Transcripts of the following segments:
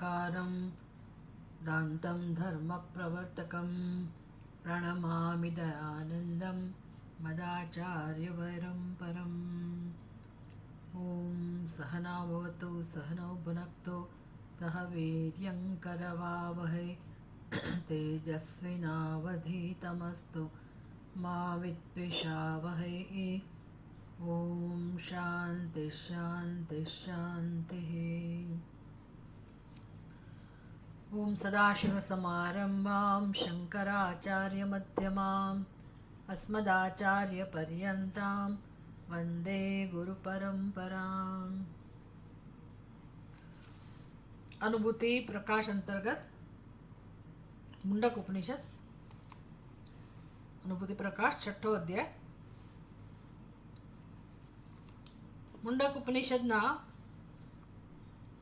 साकारं दान्तं धर्मप्रवर्तकं प्रणमामि दयानन्दं मदाचार्यवरं परम्। ॐ सहना भवतु सहनौ भुनक्तु सह वीर्यङ्करवावहै तेजस्विनावधीतमस्तु मा विद्विषावहै। ॐ शान्ति शान्ति शान्तिः। ॐ सदाशिवसमारम्भां शङ्कराचार्यमध्यमाम् अस्मदाचार्यपर्यन्तां वन्दे गुरुपरम्पराम्। अनुभूति प्रकाश अंतर्गत मुंडक उपनिषद अनुभूति प्रकाश छठो अध्याय। मुंडक उपनिषदना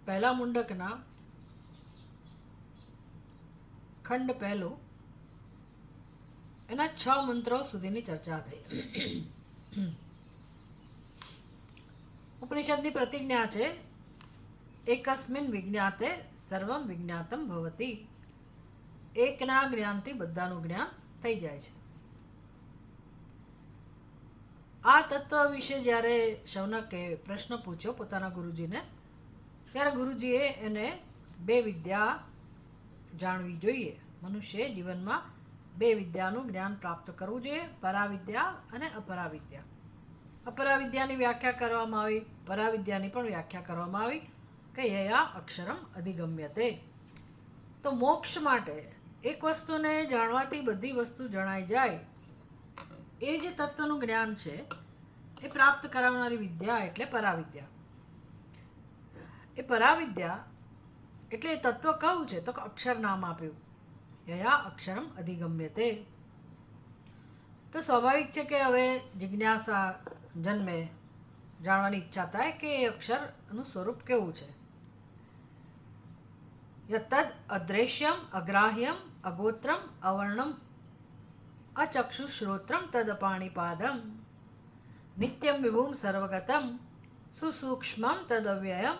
पहला मुंडकना खंड पहलो एना 6 मंत्रों सुधीनी चर्चा थई। उपनिषदनी प्रतिज्ञा छे एकस्मिन् विज्ञाते सर्वं विज्ञातं भवति। एकना ज्ञानथी बधानुं ज्ञान थई जाय छे। आ तत्व विषे ज्यारे शौनके प्रश्न पूछ्यो पोताना गुरुजीने, त्यारे गुरुजीए एने 2 विद्या जाणवी जोईए। मनुष्य जीवनमां 2 विद्यानुं ज्ञान प्राप्त करवुं जोईए, पराविद्या अने अपराविद्या। अपराविद्यानी व्याख्या करवामां आवी, पराविद्यानी पण व्याख्या करवामां आवी के यया अक्षरम अधिगम्यते। तो मोक्ष माटे एक वस्तुने जाणवाथी बधी वस्तु जणाई जाय ए जे तत्वनुं ज्ञान छे ए प्राप्त करावनारी विद्या एटले पराविद्या। ए पराविद्या एटले तत्व कयुं छे तो अक्षर नाम आप्युं, यया अक्षरम अधिगम्यते। तो स्वाभाविक है कि हवे जिज्ञासा जन्मे, जाणवानी इच्छा थाय के अक्षरनुं स्वरूप केवुं छे। यत्तद् अदृश्यम अग्राह्यम अगोत्रम अवर्णम अचक्षुश्रोत्रम तदपाणिपादम नित्यं विभुं सर्वगतं सुसूक्ष्मं तदव्ययं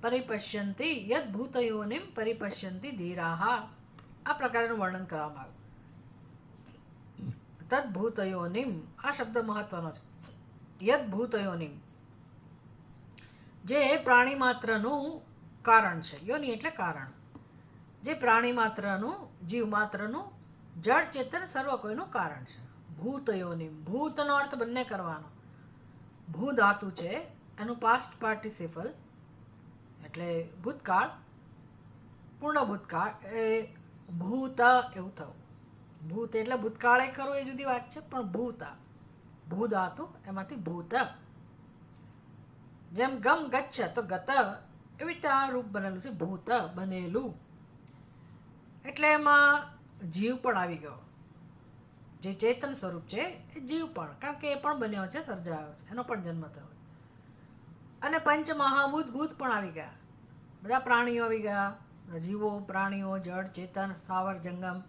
परिपश्यन्ति यद्भूतयोनिं परिपश्यन्ति धीराः। आ प्रकारનું વર્ણન કરવામાં આવ્યું। તદ્ભૂતયોનિમ આ શબ્દ મહત્વનો છે। યદ્ભૂતયોનિમ જે પ્રાણી માત્રનું કારણ છે। યોનિ એટલે કારણ। જે પ્રાણી માત્રનું જીવ માત્રનું જળ ચેતન સર્વ કોઈનું કારણ છે। ભૂતયોનિમ ભૂતનો અર્થ બંને કરવાનો। ભૂ ધાતુ છે એનું પાસ્ટ પાર્ટિસિપલ એટલે ભૂતકાળ, પૂર્ણ ભૂતકાળ એ ભૂત એવું થવું। ભૂત એટલે ભૂતકાળે કરવો એ જુદી વાત છે, પણ ભૂત ભૂ ધાતુ એમાંથી ભૂત। જેમ ગમ ગચ્છ તો ગત એવી રીતે આ રૂપ બનેલું છે ભૂત બનેલું। એટલે એમાં જીવ પણ આવી ગયો। જે ચેતન સ્વરૂપ છે એ જીવ પણ, કારણ કે એ પણ બન્યો છે, સર્જાયો છે, એનો પણ જન્મ થયો। અને પંચ મહાભૂત ભૂત પણ આવી ગયા। બધા પ્રાણીઓ આવી ગયા, જીવો પ્રાણીઓ જળ ચેતન સ્થાવર જંગમ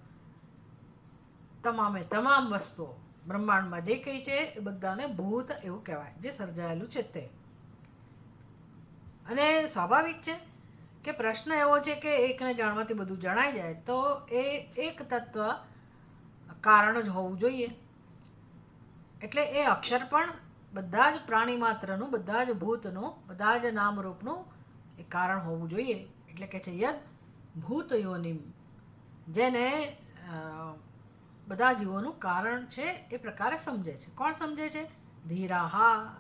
તમામે તમામ વસ્તુઓ બ્રહ્માંડમાં જે કંઈ છે એ બધાને ભૂત એવું કહેવાય, જે સર્જાયેલું છે તે। અને સ્વાભાવિક છે કે પ્રશ્ન એવો છે કે એકને જાણવાથી બધું જણાઈ જાય, તો એ એક તત્વ કારણ જ હોવું જોઈએ। એટલે એ અક્ષર પણ બધા જ પ્રાણી માત્રનું, બધા જ ભૂતનું, બધા જ નામરૂપનું એ કારણ હોવું જોઈએ। એટલે કે છે યદ ભૂત યોનિમ, જેને બધા જીવોનું કારણ છે એ પ્રકારે સમજે છે। કોણ સમજે છે? ધીરાહા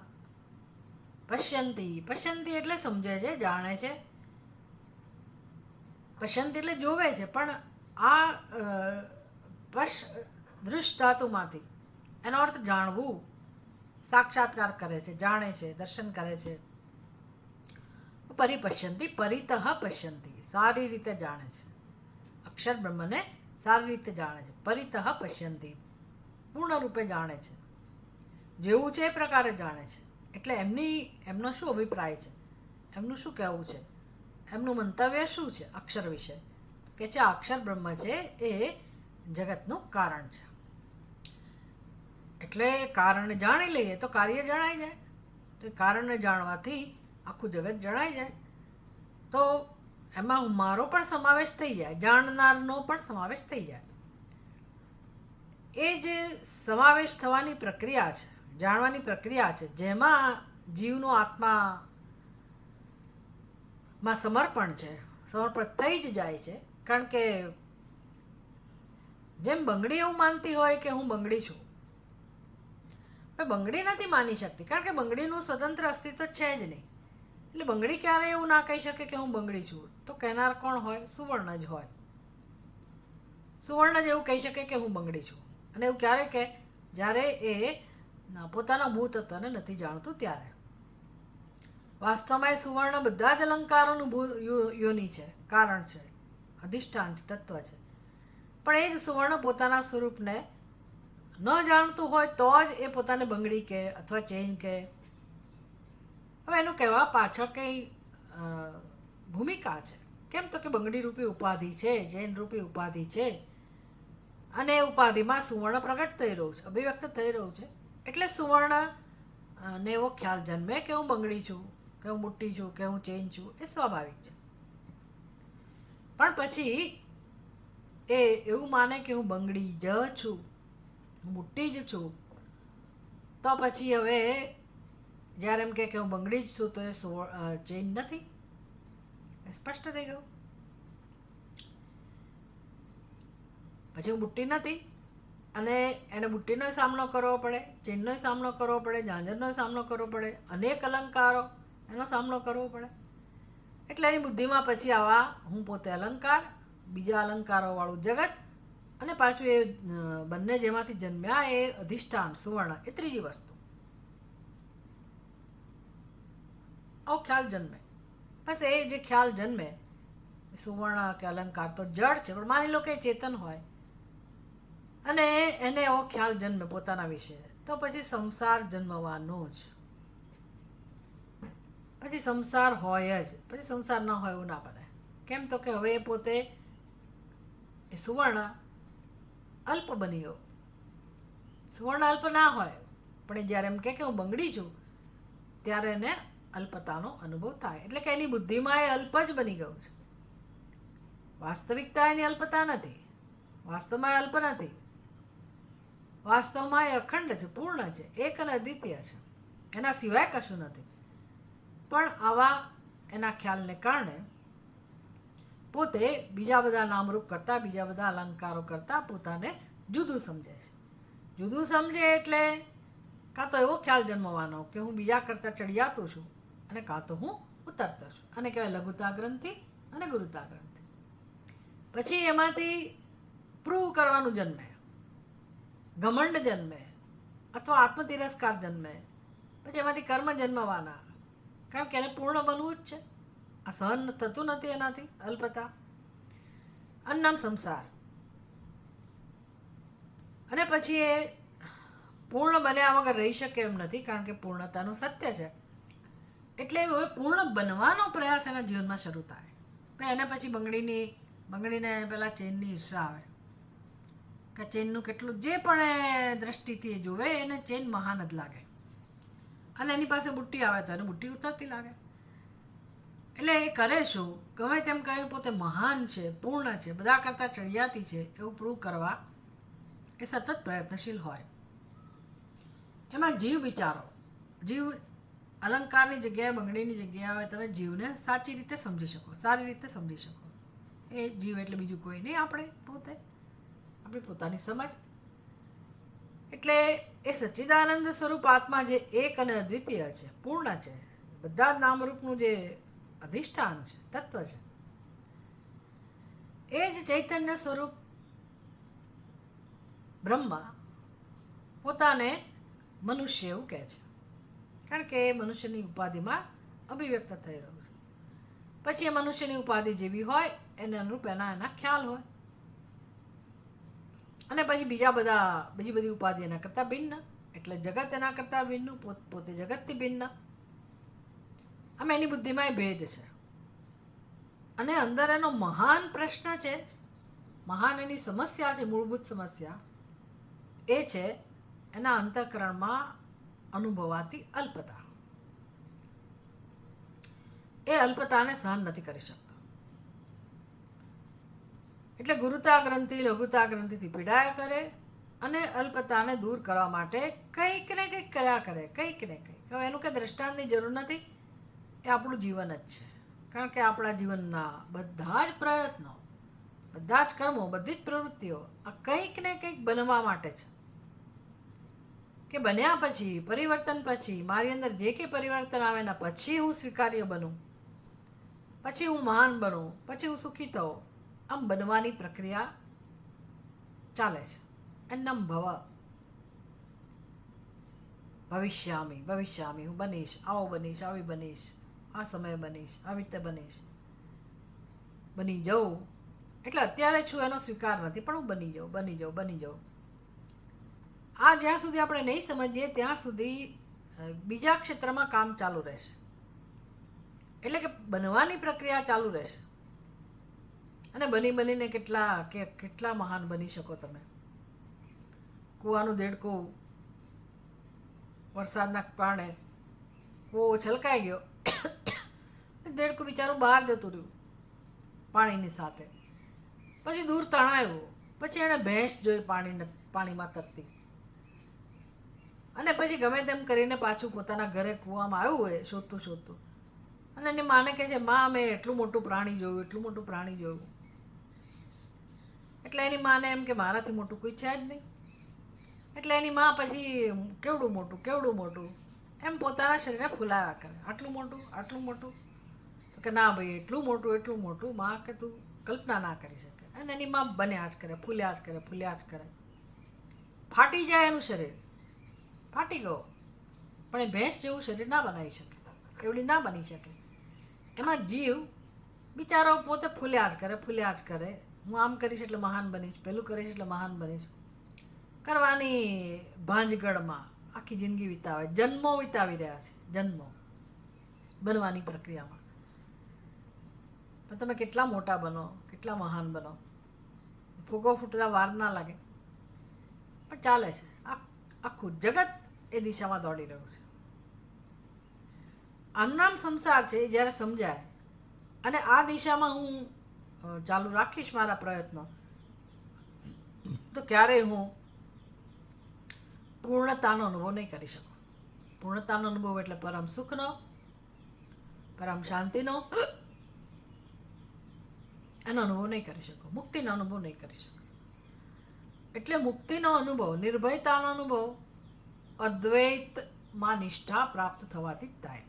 પશ્યંતી। પશ્યંતી એટલે સમજે છે, જાણે છે। પશ્યંતી એટલે જોવે છે, પણ આ દૃશ ધાતુમાંથી એનો અર્થ જાણવું, સાક્ષાત્કાર કરે છે, જાણે છે, દર્શન કરે છે। પરિપશ્યંતી પરિતઃ પશ્યંતી, સારી રીતે જાણે છે। અક્ષર બ્રહ્મને સારી રીતે જાણે છે। પરિતઃ પશ્યંતી પૂર્ણ રૂપે જાણે છે, જેવું છે એ પ્રકારે જાણે છે। એટલે એમનો શું અભિપ્રાય છે, એમનું શું કહેવું છે, એમનું મંતવ્ય શું છે અક્ષર વિશે? કે છે અક્ષર બ્રહ્મ છે એ જગતનું કારણ છે। એટલે કારણને જાણી લઈએ તો કાર્ય જણાઈ જાય। તો કારણને જાણવાથી આખું જગત જણાઈ જાય। તો એમાં મારો પણ સમાવેશ થઈ જાય, જાણનારનો પણ સમાવેશ થઈ જાય. એ જે સમાવેશ થવાની પ્રક્રિયા છે, જાણવાની પ્રક્રિયા છે, જેમાં જીવનો આત્મામાં સમર્પણ છે, સમર્પણ થઈ જ જાય છે. કારણ કે જેમ બંગડી એવું માનતી હોય કે હું બંગડી છું, પણ બંગડી નથી માની શકતી, કારણ કે બંગડીનું સ્વતંત્ર અસ્તિત્વ છે જ નહીં. એટલે બંગડી ક્યારેય એવું ના કહી શકે કે હું બંગડી છું. તો કહેનાર કોણ હોય? સુવર્ણ જ હોય. સુવર્ણ જ એવું કહી શકે કે હું બંગડી છું. અને એવું ક્યારે કે જ્યારે એ પોતાના મૂળ તત્વને નથી જાણતું ત્યારે. વાસ્તવમાં એ સુવર્ણ બધા જ અલંકારોનું યોની છે, કારણ છે, અધિષ્ઠાન છે, તત્વ છે. પણ એ જ સુવર્ણ પોતાના સ્વરૂપને ન જાણતું હોય તો જ એ પોતાને બંગડી કહે અથવા ચેઇન કહે. હવે એનું કહેવા પાછળ કઈ ભૂમિકા છે. કેમ તો કે બંગડી રૂપી ઉપાધિ છે, ચેઇન રૂપી ઉપાધિ છે, અને એ ઉપાધિમાં સુવર્ણ પ્રગટ થઈ રહ્યું છે, અભિવ્યક્ત થઈ રહ્યું છે. એટલે સુવર્ણ ને એવો ખ્યાલ જન્મે કે હું બંગડી છું, કે હું મુઠ્ઠી છું, કે હું ચેઇન છું. એ સ્વાભાવિક છે. પણ પછી એ એવું માને કે હું બંગડી જ છું, હું મુઠ્ઠી જ છું, તો પછી હવે જ્યારે એમ કે હું બંગડી જ છું તો એ ચેઇન નથી. સ્પષ્ટ થઈ ગયું. પછી હું મુઠ્ઠી નથી, અને એને મુઠ્ઠીનો સામનો કરવો પડે, ચેઇનનો સામનો કરવો પડે, ઝાંઝરનો સામનો કરવો પડે, અનેક અલંકારો એનો સામનો કરવો પડે. એટલે એની બુદ્ધિમાં પછી આવા હું પોતે અલંકાર, બીજા અલંકારોવાળું જગત, અને પાછું એ બંને જેમાંથી જન્મ્યા એ અધિષ્ઠાન સુવર્ણ, એ ત્રીજી વસ્તુ. આવો ખ્યાલ જન્મે. બસ એ જે ખ્યાલ જન્મે, સુવર્ણ કે અલંકાર તો જડ છે, પણ માની લો કે ચેતન હોય અને એને એવો ખ્યાલ જન્મે પોતાના વિશે, તો પછી સંસાર જન્મવાનો જ. પછી સંસાર હોય જ. પછી સંસાર ન હોય એવું ના બને. કેમ તો કે હવે એ પોતે એ સુવર્ણ અલ્પ બની ગયો. સુવર્ણ અલ્પ ના હોય, પણ એ જ્યારે એમ કે હું બંગડી છું ત્યારે એને અલ્પતાનો અનુભવ થાય. એટલે કે એની બુદ્ધિમાં એ અલ્પ જ બની ગયું છે. વાસ્તવિકતા એની અલ્પતા નથી. વાસ્તવમાં એ અલ્પ નથી. વાસ્તવમાં એ અખંડ છે, પૂર્ણ છે, એક અને અદ્વિતીય છે. એના સિવાય કશું નથી. પણ આવા એના ખ્યાલને કારણે પોતે બીજા બધા નામરૂપ કરતાં, બીજા બધા અલંકારો કરતાં પોતાને જુદું સમજે છે. જુદું સમજે એટલે કાં તો એવો ખ્યાલ જન્મવાનો કે હું બીજા કરતાં ચડિયાતું છું, અને કાં તો હું ઉતરતો છું. આને કહેવાય લઘુતા ગ્રંથિ અને ગુરુતા ગ્રંથિ. પછી એમાંથી પ્રૂવ કરવાનું જન્મે, ઘમંડ જન્મે, અથવા આત્મતિરસ્કાર જન્મે. પછી એમાંથી કર્મ જન્મવાના, કારણ કે એને પૂર્ણ બનવું જ છે. આ સહન થતું નથી એનાથી અલ્પતા. અન્નમ સંસાર. અને પછી એ પૂર્ણ બન્યા વગર રહી શકે એમ નથી, કારણ કે પૂર્ણતાનું સત્ય છે. એટલે હવે પૂર્ણ બનવાનો પ્રયાસ એના જીવનમાં શરૂ થાય. એને પછી બંગડીને પેલા ચેનની ઈર્ષા આવે કે ચેનનું કેટલું જે પણ એ દ્રષ્ટિથી જોવે એને ચેન મહાન જ લાગે, અને એની પાસે બુટ્ટી આવે તો એને બુટ્ટી ઉતરતી લાગે. એટલે એ કરે શું? ગમે તેમ કરીને પોતે મહાન છે, પૂર્ણ છે, બધા કરતાં ચડિયાતી છે એવું પ્રૂવ કરવા એ સતત પ્રયત્નશીલ હોય. એમાં જીવ વિચારો. જીવ અલંકારની જગ્યાએ, બંગડીની જગ્યાએ તમે જીવને સાચી રીતે સમજી શકો, સારી રીતે સમજી શકો. એ જીવ એટલે બીજું કોઈ નહીં, આપણે પોતે, આપણી પોતાની સમજ. એટલે એ સચ્ચિદાનંદ સ્વરૂપ આત્મા જે એક અને અદ્વિતીય છે, પૂર્ણ છે, બધા જ નામરૂપનું જે અધિષ્ઠાન છે, તત્વ છે, એ જ ચૈતન્ય સ્વરૂપ બ્રહ્મા પોતાને મનુષ્ય એવું કહે છે, કારણ કે એ મનુષ્યની ઉપાધિમાં અભિવ્યક્ત થઈ રહ્યું છે. પછી એ મનુષ્યની ઉપાધિ જેવી હોય એને અનુરૂપ એના ખ્યાલ હોય, અને પછી બીજી બધી ઉપાધિ એના કરતાં ભિન્ન. એટલે જગત એના કરતાં ભિન્ન, પોતે જગતથી ભિન્ન. આમ એની બુદ્ધિમાં એ ભેદ છે. અને અંદર એનો મહાન પ્રશ્ન છે, મહાન એની સમસ્યા છે, મૂળભૂત સમસ્યા એ છે એના અંતઃકરણમાં અનુભવાતી અલ્પતા. એ અલ્પતાને સહન નથી કરી શકતો. એટલે ગુરુતા ગ્રંથિ લઘુતા ગ્રંથિથી પીડાયા કરે અને અલ્પતાને દૂર કરવા માટે કંઈક ને કંઈક કર્યા કરે, કંઈક ને કંઈક. હવે એનું કંઈ દ્રષ્ટાંતની જરૂર નથી, એ આપણું જીવન જ છે. કારણ કે આપણા જીવનના બધા જ પ્રયત્નો, બધા જ કર્મો, બધી જ પ્રવૃત્તિઓ આ કંઈક ને કંઈક બનવા માટે છે. કે બન્યા પછી, પરિવર્તન પછી, મારી અંદર જે કંઈ પરિવર્તન આવે એના પછી હું સ્વીકાર્ય બનું, પછી હું મહાન બનું, પછી હું સુખી થઉં. આમ બનવાની પ્રક્રિયા ચાલે છે. એન્નમ ભવ, ભવિષ્યામી ભવિષ્યામી, હું બનીશ, આવો બનીશ, આવી બનીશ, આ સમયે બનીશ, આવી રીતે બનીશ. બની જાઉં એટલે અત્યારે છું એનો સ્વીકાર નથી, પણ હું બની જાઉં, બની જાઉં, બની જાઉં. આ જ્યાં સુધી આપણે નહીં સમજીએ ત્યાં સુધી બીજા ક્ષેત્રમાં કામ ચાલુ રહેશે. એટલે કે બનવાની પ્રક્રિયા ચાલુ રહેશે. અને બની બનીને કેટલા મહાન બની શકો તમે. કૂવાનું દેડકું વરસાદના કારણે કૂવો છલકાઈ ગયો, દેડકું બિચારું બહાર જતું રહ્યું પાણીની સાથે. પછી દૂર તણાયું, પછી એણે ભેંસ જોઈ પાણીમાં તરતી, અને પછી ગમે તેમ કરીને પાછું પોતાના ઘરે કૂવામાં આવ્યું હોય શોધતું શોધતું, અને એની માને કહે છે, માં મેં એટલું મોટું પ્રાણી જોયું, એટલું મોટું પ્રાણી જોયું. એટલે એની માને એમ કે મારાથી મોટું કોઈ છે જ નહીં. એટલે એની માં પછી કેવડું મોટું એમ પોતાના શરીરને ફૂલાવ્યા કરે, આટલું મોટું, આટલું મોટું. તો કે ના ભાઈ, એટલું મોટું માં કે તું કલ્પના ના કરી શકે. અને એની માં બન્યા જ કરે, ફૂલ્યા જ કરે. ફાટી જાય એનું શરીર, ફાટી ગયો. પણ એ ભેંસ જેવું શરીર ના બનાવી શકે, એવડી ના બની શકે. એમાં જીવ બિચારો પોતે ફૂલ્યા જ કરે. હું આમ કરીશ એટલે મહાન બનીશ, પેલું કરીશ એટલે મહાન બનીશ. કરવાની ભાંજગડમાં આખી જિંદગી વિતાવે, જન્મો વિતાવી રહ્યા છે, જન્મો બનવાની પ્રક્રિયામાં. પણ તમે કેટલા મોટા બનો, કેટલા મહાન બનો, ફૂગો ફૂટતા વાર ના લાગે. પણ ચાલે છે, આખું જગત એ દિશામાં દોડી રહ્યું છે. આનું નામ સંસાર છે. એ જ્યારે સમજાય અને આ દિશામાં હું ચાલુ રાખીશ મારા પ્રયત્નો, તો ક્યારેય હું પૂર્ણતાનો અનુભવ નહીં કરી શકું. પૂર્ણતાનો અનુભવ એટલે પરમ સુખનો, પરમ શાંતિનો, એનો અનુભવ નહીં કરી શકું. મુક્તિનો અનુભવ નહીં કરી શકું. એટલે મુક્તિનો અનુભવ, નિર્ભયતાનો અનુભવ અદ્વૈતમાં નિષ્ઠા પ્રાપ્ત થવાથી જ થાય.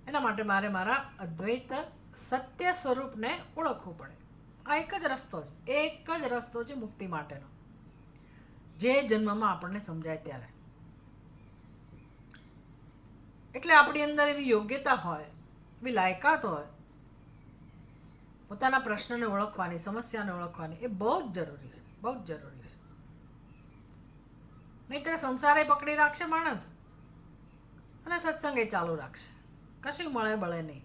એના માટે મારે મારા અદ્વૈત સત્ય સ્વરૂપને ઓળખવું પડે. આ એક જ રસ્તો છે મુક્તિ માટેનો, જે જન્મમાં આપણને સમજાય ત્યારે. એટલે આપણી અંદર એવી યોગ્યતા હોય, એવી લાયકાત હોય, પોતાના પ્રશ્નને ઓળખવાની, સમસ્યાને ઓળખવાની, એ બહુ જ જરૂરી છે, બહુ જ જરૂરી છે. નહીંતર સંસારે પકડી રાખશે માણસ અને સત્સંગે ચાલુ રાખશે, કશું મળે બળે નહીં.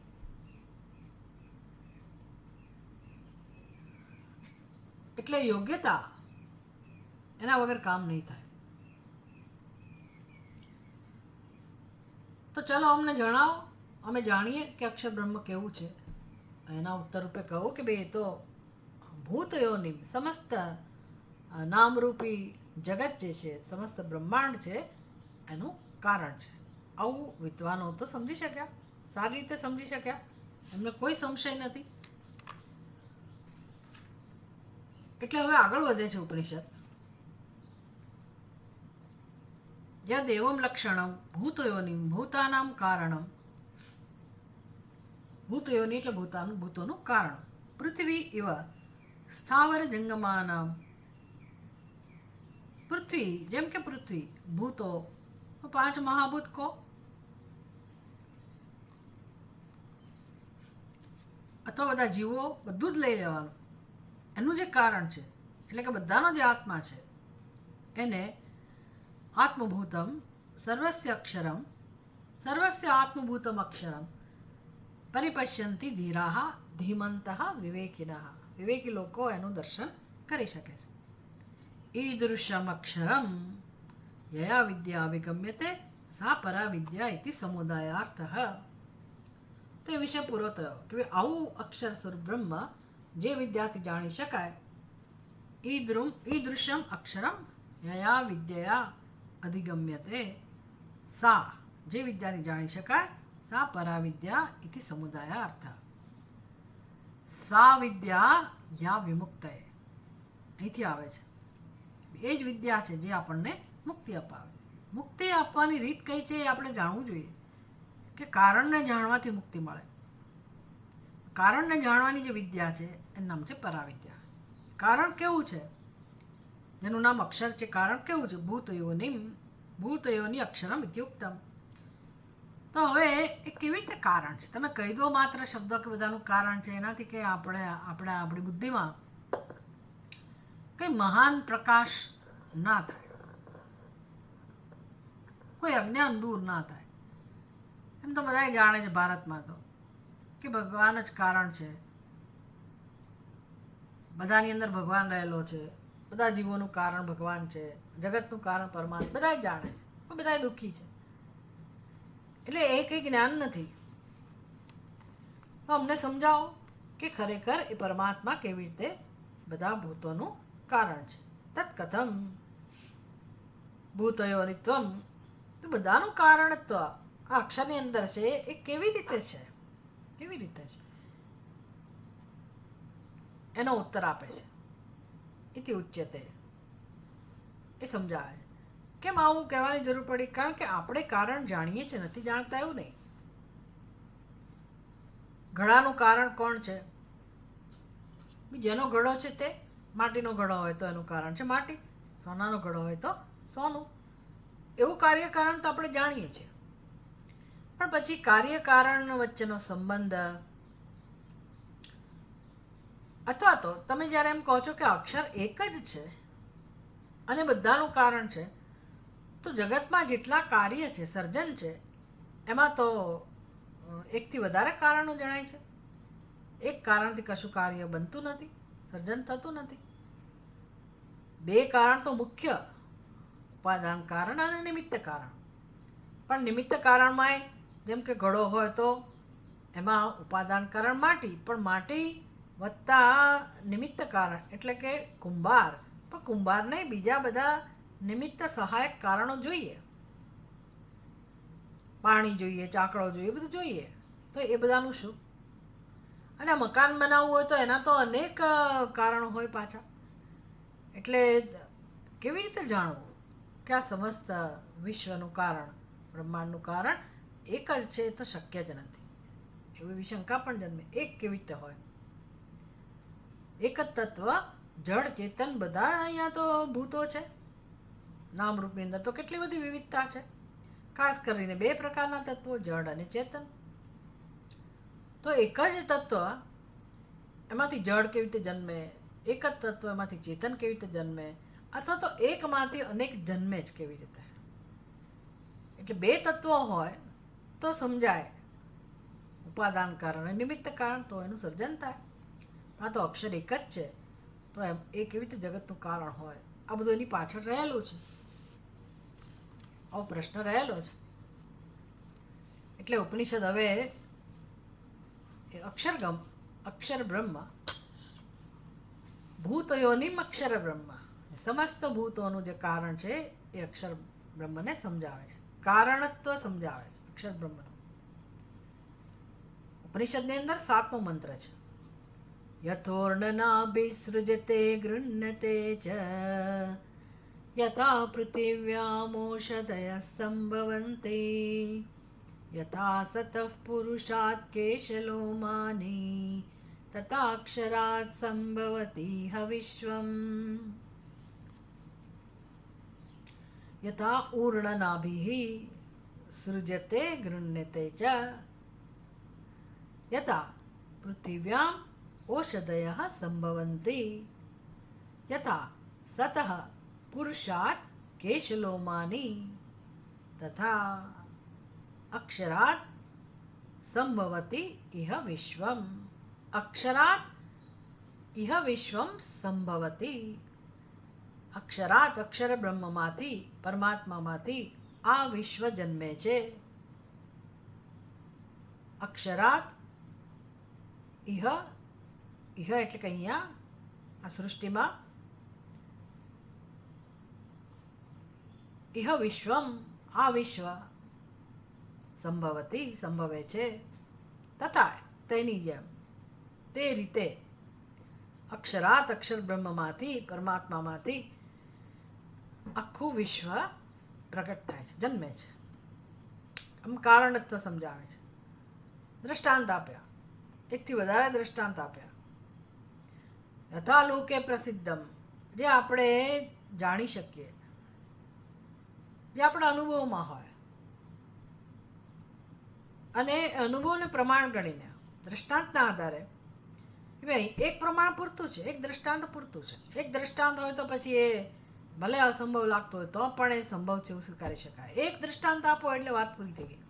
એટલે યોગ્યતા એના વગર કામ નહીં થાય. તો ચલો અમને જણાવો, અમે જાણીએ કે અક્ષર બ્રહ્મ કેવું છે. એના ઉત્તર રૂપે કહો કે ભાઈ એ તો ભૂત યોનિમ, સમસ્ત નામરૂપી જગત જે છે, સમસ્ત બ્રહ્માંડ છે, એનું કારણ છે. આવું વિદ્વાનો તો સમજી શક્યા, સારી રીતે સમજી શક્યા, એમને કોઈ સંશય નથી. એટલે હવે આગળ વધે છે ઉપનિષદ. યદેવમ લક્ષણમ ભૂતયોનિમ ભૂતાનામ કારણમ. ભૂતયોની એટલે ભૂતોનું કારણ. પૃથ્વી ઇવ સ્થાવર જંગમાનામ. પૃથ્વી જેમ કે પૃથ્વી, ભૂતો 5 મહાભૂત કો, અથવા બધા જીવો, બધું જ લઈ લેવાનું. એનું જે કારણ છે, એટલે કે બધાનો જે આત્મા છે, એને આત્મભૂતમ સર્વસ્ય અક્ષરમ, સર્વસ્ય આત્મભૂતમ અક્ષરમ પરિપશ્યંતિ ધીરાહ ધીમંતઃ વિવેકિનઃ. વિવેકી લોકો એનું દર્શન કરી શકે છે. ઈદૃશમ અક્ષરમ યયા વિદ્યા અભિગમ્યતે સા પરા વિદ્યા ઇતિ સમુદાયાર્થઃ. તો એ વિષય પૂરો થયો કે આવું અક્ષર સ્વરૂપ બ્રહ્મ જે વિદ્યાથી જાણી શકાય, ઈદૃશમ અક્ષરમ યયા વિદ્યયા અધિગમ્યતે, સા જે વિદ્યાથી જાણી શકાય, સા પરાવિદ્યા ઇતિ સમુદાયાર્થ. સા વિદ્યા યા વિમુક્તય, અહીંથી આવે છે. એ જ વિદ્યા છે જે આપણને મુક્તિ અપાવે. મુક્તિ આપવાની રીત કઈ છે એ આપણે જાણવું જોઈએ, કે કારણને જાણવાથી મુક્તિ મળે. કારણને જાણવાની જે વિદ્યા છે એનું નામ છે પરાવિદ્યા. કારણ કેવું છે, જેનું નામ અક્ષર છે, કારણ કેવું છે, ભૂતયોની અક્ષરમ ઇત્યુક્તમ. તો હવે એ કેવી રીતે કારણ છે? તમે કહી દો માત્ર શબ્દો કે બધાનું કારણ છે, એનાથી કે આપણી બુદ્ધિમાં કંઈ મહાન પ્રકાશ ના થાય, કોઈ અજ્ઞાન દૂર ના થાય. એમ તો બધા જાણે છે ભારતમાં તો કે ભગવાન જ કારણ છે, બધાની અંદર ભગવાન રહેલો છે, બધા જીવોનું કારણ ભગવાન છે, જગતનું કારણ પરમાત્મા, બધા જાણે છે, પણ બધા દુઃખી છે. એટલે એ કંઈ જ્ઞાન નથી. તો અમને સમજાવો કે ખરેખર એ પરમાત્મા કેવી રીતે બધા ભૂતોનું કારણ છે. તત્કથમ ભૂતયોનિત્વમ, તો બધાનું કારણત્વ આ અક્ષરની અંદર છે એ કેવી રીતે છે, કેવી રીતે છે એનો ઉત્તર આપે છે. ઇતિ ઉચ્યતે, એ સમજાવે છે. કેમ આવું કહેવાની જરૂર પડી? કારણ કે આપણે કારણ જાણીએ છીએ, નથી જાણતા એવું નહીં. ઘડાનું કારણ કોણ છે? જેનો ઘડો છે તે, માટીનો ઘડો હોય તો એનું કારણ છે માટી, સોનાનો ઘડો હોય તો સોનું. એવું કાર્યકારણ તો આપણે જાણીએ છીએ, પણ પછી કાર્યકારણ વચ્ચેનો સંબંધ, અથવા તો તમે જ્યારે એમ કહો છો કે અક્ષર એક જ છે અને બધાનું કારણ છે, તો જગતમાં જેટલા કાર્ય છે, સર્જન છે, એમાં તો એકથી વધારે કારણો જણાય છે. એક કારણથી કશું કાર્ય બનતું નથી, સર્જન થતું નથી. બે કારણ તો મુખ્ય, ઉપાદાન કારણ અને નિમિત્ત કારણ. પણ નિમિત્ત કારણમાં જેમ કે ઘડો હોય તો એમાં ઉપાદાન કારણ માટી, પણ માટી વત્તા નિમિત્ત કારણ એટલે કે કુંભાર, પણ કુંભારને બીજા બધા નિમિત્ત સહાયક કારણો જોઈએ, પાણી જોઈએ, ચાકડો જોઈએ, બધું જોઈએ. તો એ બધાનું શું? અને મકાન બનાવવું હોય તો એના તો અનેક કારણો હોય પાછા. એટલે કેવી રીતે જાણવું કે આ સમસ્ત વિશ્વનું કારણ, બ્રહ્માંડનું કારણ એક જ છે? તો શક્ય જ નથી. એવી વિશંકા પણ જન્મે. એક કેવી રીતે હોય? એક જ તત્વ, જળ ચેતન બધા અહીંયા તો ભૂતો છે. નામરૂપની અંદર તો કેટલી બધી વિવિધતા છે. ખાસ કરીને બે પ્રકારના તત્વો, જળ અને ચેતન. તો એક જ તત્વ એમાંથી જળ કેવી રીતે જન્મે, એક જ તત્વ એમાંથી ચેતન કેવી રીતે જન્મે, અથવા તો એકમાંથી અનેક જન્મે જ કેવી રીતે? એટલે બે તત્વો હોય તો સમજાય, ઉપાદાન કારણ અને નિમિત્ત કારણ, તો એનું સર્જન થાય. આ તો અક્ષર એક જ છે તો એમ એ કેવી રીતે જગતનું કારણ હોય? આ બધું એની પાછળ રહેલું છે. આવો પ્રશ્ન રહેલો છે. એટલે ઉપનિષદ હવે અક્ષર બ્રહ્મ, ભૂતયોનિમ અક્ષર બ્રહ્મ, સમસ્ત ભૂતોનું જે કારણ છે એ અક્ષર બ્રહ્મને સમજાવે છે, કારણત્વ સમજાવે છે અક્ષર બ્રહ્મનું. ઉપનિષદની અંદર 7મો મંત્ર છે. યથોર્ણનાભિસૃજતે ગૃહ્ણતે ચ યથા પૃથિવ્યામોષધયઃ સંભવન્તિ યથા સતઃ પુરુષાत् કેશલોમાની તથા અક્ષરાत् સંભવતિ વિશ્વમ. યથા ઊર્ણનાભિઃ સૃજતે ગૃહ્ણતે ચ યથા પૃથિવ્યામ ઓષધયઃ સંભવન્તિ યથા સતઃ પુરુષાत् કેશલોમાની તથા અક્ષરાत् સંભવતિ ઇહ વિશ્વમ. અક્ષરાत् ઇહ વિશ્વમ સંભવતિ. અક્ષરાત અક્ષર બ્રહ્મમાંથી, પરમાત્મામાંથી આ વિશ્વ જન્મે છે. અક્ષરાત ઇહ ઇહ એટલે કે અહીંયા આ સૃષ્ટિમાં ઇહ વિશ્વમ આ વિશ્વ સંભવતી સંભવે છે તથા તેની જેમ તે રીતે અક્ષરાત અક્ષર બ્રહ્મમાંથી પરમાત્મામાંથી આખું વિશ્વ પ્રગટ થાય છે, જન્મે છે. આમ કારણત્વ સમજાવે છે. દ્રષ્ટાંત આપ્યા, એકથી વધારે દ્રષ્ટાંત આપ્યા. યથાલોકે પ્રસિદ્ધમ, જે આપણે જાણી શકીએ, જે આપણા અનુભવમાં હોય, અને અનુભવને પ્રમાણ ગણીને દ્રષ્ટાંતના આધારે કે ભાઈ એક પ્રમાણ પૂરતું છે, એક દ્રષ્ટાંત પૂરતું છે. એક દ્રષ્ટાંત હોય તો પછી એ ભલે અસંભવ લાગતો હોય તો પણ એ સંભવ છે એવું સ્વીકારી શકાય. એક દ્રષ્ટાંત આપો એટલે વાત પૂરી થઈ ગઈ.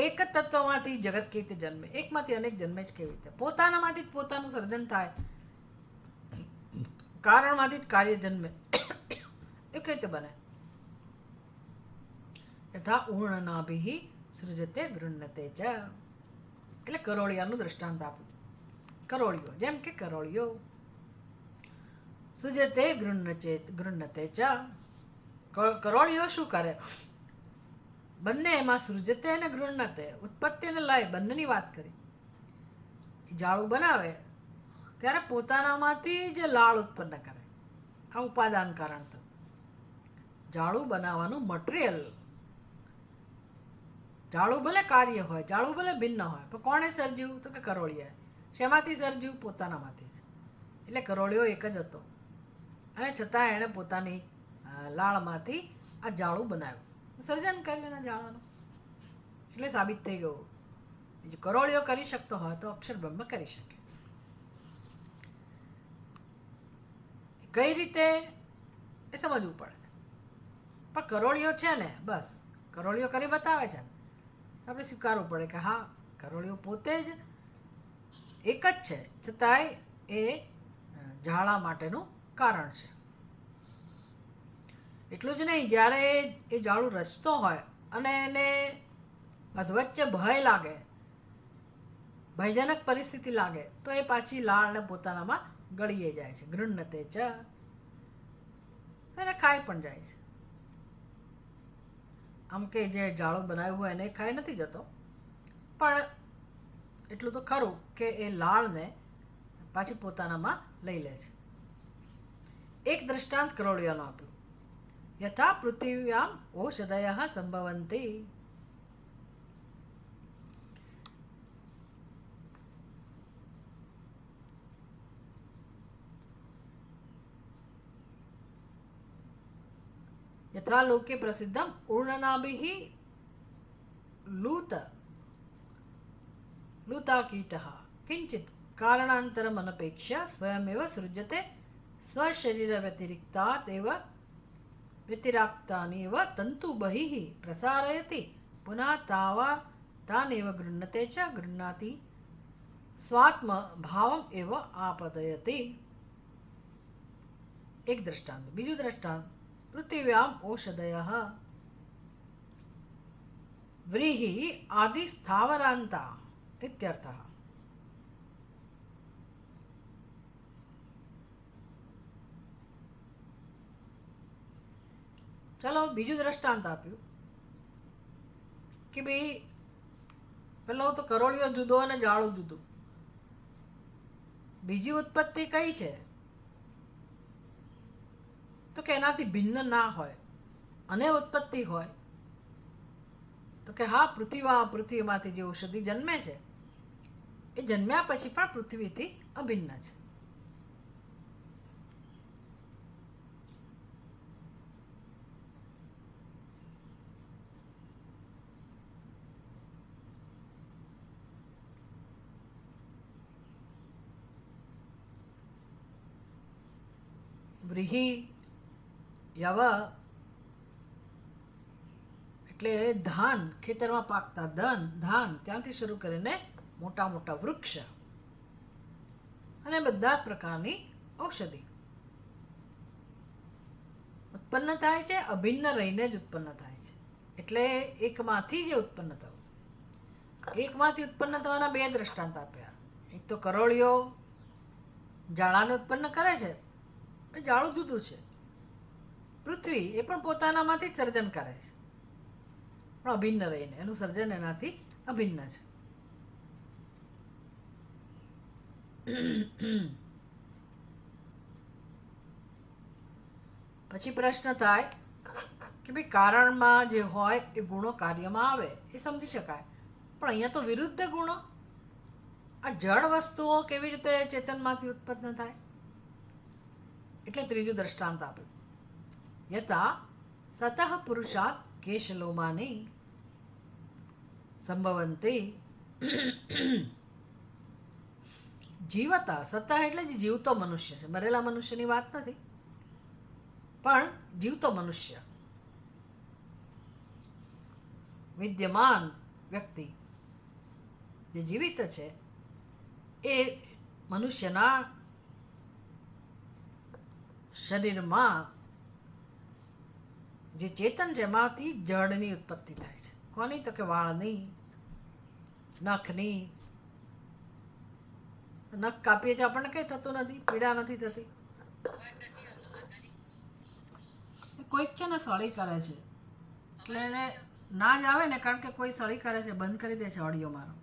એક જ તત્વમાંથી જગત કેવી રીતે જન્મે, એકમાંથી અનેક જન્મે જ કેવી રીતે, પોતાનામાંથી જ પોતાનું સર્જન થાય, કારણમાંથી જ કાર્ય જન્મે, એ કેવી રીતે બને? તથા ઉર્ણનાભિ સૃજતે ગૃહ્ણતે ચ, એટલે કરોળિયાનું દ્રષ્ટાંત આપ્યું. કરોળિયો, જેમ કે કરોળિયો સૃજતે ગૃહ્ણતે ચ, કરોળિયો શું કરે? બંને એમાં સૃજતે અને ગૃહ્ણતે, ઉત્પત્તિ અને લય બંનેની વાત કરી. જાળું બનાવે ત્યારે પોતાનામાંથી જ લાળ ઉત્પન્ન કરે, આ ઉપાદાન કારણ તો. જાળું બનાવવાનું મટીરિયલ, જાળું ભલે કાર્ય હોય, જાળું ભલે ભિન્ન હોય, પણ કોણે સર્જ્યું? તો કે કરોળિયાએ. શેમાંથી સર્જ્યું? પોતાનામાંથી જ. એટલે કરોળિયો એક જ હતો, અને છતાં એણે પોતાની લાળમાંથી આ જાળું બનાવ્યું, સર્જન કર્યું એના જાળાનું. એટલે સાબિત થઈ ગયું જો કરોળિયો કરી શકતો હોય તો અક્ષર બ્રહ્મ કરી શકે. કઈ રીતે એ સમજવું પડે. પણ કરોળિયો છે ને, બસ કરોળિયો કરી બતાવે છે, તો આપણે સ્વીકારવું પડે કે હા, કરોળિયો પોતે જ એક જ છે, છતાંય એ ઝાડા માટેનું કારણ છે. એટલું જ નહીં, જ્યારે એ ઝાડું રચતો હોય અને એને અધવચ્ચે ભય લાગે, ભયજનક પરિસ્થિતિ લાગે, તો એ પાછી લાળને પોતાનામાં ગળીએ જાય છે. ગૃહ્ણતે ચ, એને ખાઈ પણ જાય છે. આમ કે જે જાળું બનાવ્યું હોય એને ખાઈ નથી જતો, પણ એટલું તો ખરું કે એ લાળને પાછી પોતાનામાં લઈ લે છે. એક દ્રષ્ટાંત કરોળિયાનું આપ્યું. યથા પૃથિવ્યામ ઓષધયઃ સંભવંતી, यथा लोके प्रसिद्धम ऊर्णनाभिः लूता कीटः किंचित कारणांतरम अनपेक्ष्य स्वयमेव सृज्यते स्वशरीर व्यतिरिक्तात् एव व्यतिराक्तानि एव तंतु बहिः प्रसारयति पुनः तानेव गृह्णते च गृह्णाति स्वात्म भावम एव आपदयति. एक दृष्टांत. बीजું दृष्टांत. पृथिव्याम ओषधयः व्रीहि आदि स्थावरांता इत्यर्थः. चलो बीजું દ્રષ્ટાંત આપ્યું કે ભાઈ પેલો તો કરોળિયો જુદો અને જાળું જુદું. બીજી ઉત્પત્તિ કઈ છે તો કે એનાથી ભિન્ન ના હોય અને ઉત્પત્તિ હોય તો કે હા, પૃથ્વીમાંથી જે ઔષધિ જન્મે છે એ જન્મ્યા પછી પણ પૃથ્વીથી અભિન્ન છે. વ્રીહિ યવ એટલે ધાન, ખેતરમાં પાકતા ધાન ત્યાંથી શરૂ કરીને મોટા મોટા વૃક્ષ અને બધા જ પ્રકારની ઔષધિ ઉત્પન્ન થાય છે. અભિન્ન રહીને જ ઉત્પન્ન થાય છે. એટલે એકમાંથી જે ઉત્પન્ન થયું, એકમાંથી ઉત્પન્ન થવાના બે દ્રષ્ટાંત આપ્યા. એક તો કરોળીઓ જાળાને ઉત્પન્ન કરે છે, એ જાળું જુદું છે. પૃથ્વી એ પણ પોતાનામાંથી જ સર્જન કરે છે, પણ અભિન્ન રહીને. એનું સર્જન એનાથી અભિન્ન છે. પછી પ્રશ્ન થાય કે ભાઈ કારણમાં જે હોય એ ગુણો કાર્યમાં આવે એ સમજી શકાય, પણ અહીંયા તો વિરુદ્ધ ગુણો. આ જળ વસ્તુઓ કેવી રીતે ચેતનમાંથી ઉત્પન્ન થાય? એટલે ત્રીજું દ્રષ્ટાંત આપ્યું. યથા સતઃ પુરુષાત કેશલોમાની સંભવંતી જીવતા. સતઃ એટલે જે જીવતો મનુષ્ય છે, મરેલા મનુષ્યની વાત નથી, પણ જીવતો મનુષ્ય, વિદ્યમાન વ્યક્તિ જે જીવિત છે એ મનુષ્યના શરીરમાં જે ચેતન છે એમાંથી જળની ઉત્પત્તિ થાય છે. કોની? તો કે વાળની, નખની. નખ કાપીએ છીએ આપણને કંઈ થતું નથી, પીડા નથી થતી. કોઈક છે ને સળી કરે છે, એટલે એને ના જ આવે ને, કારણ કે કોઈ સળી કરે છે, બંધ કરી દે છે ઓડિયો મારો.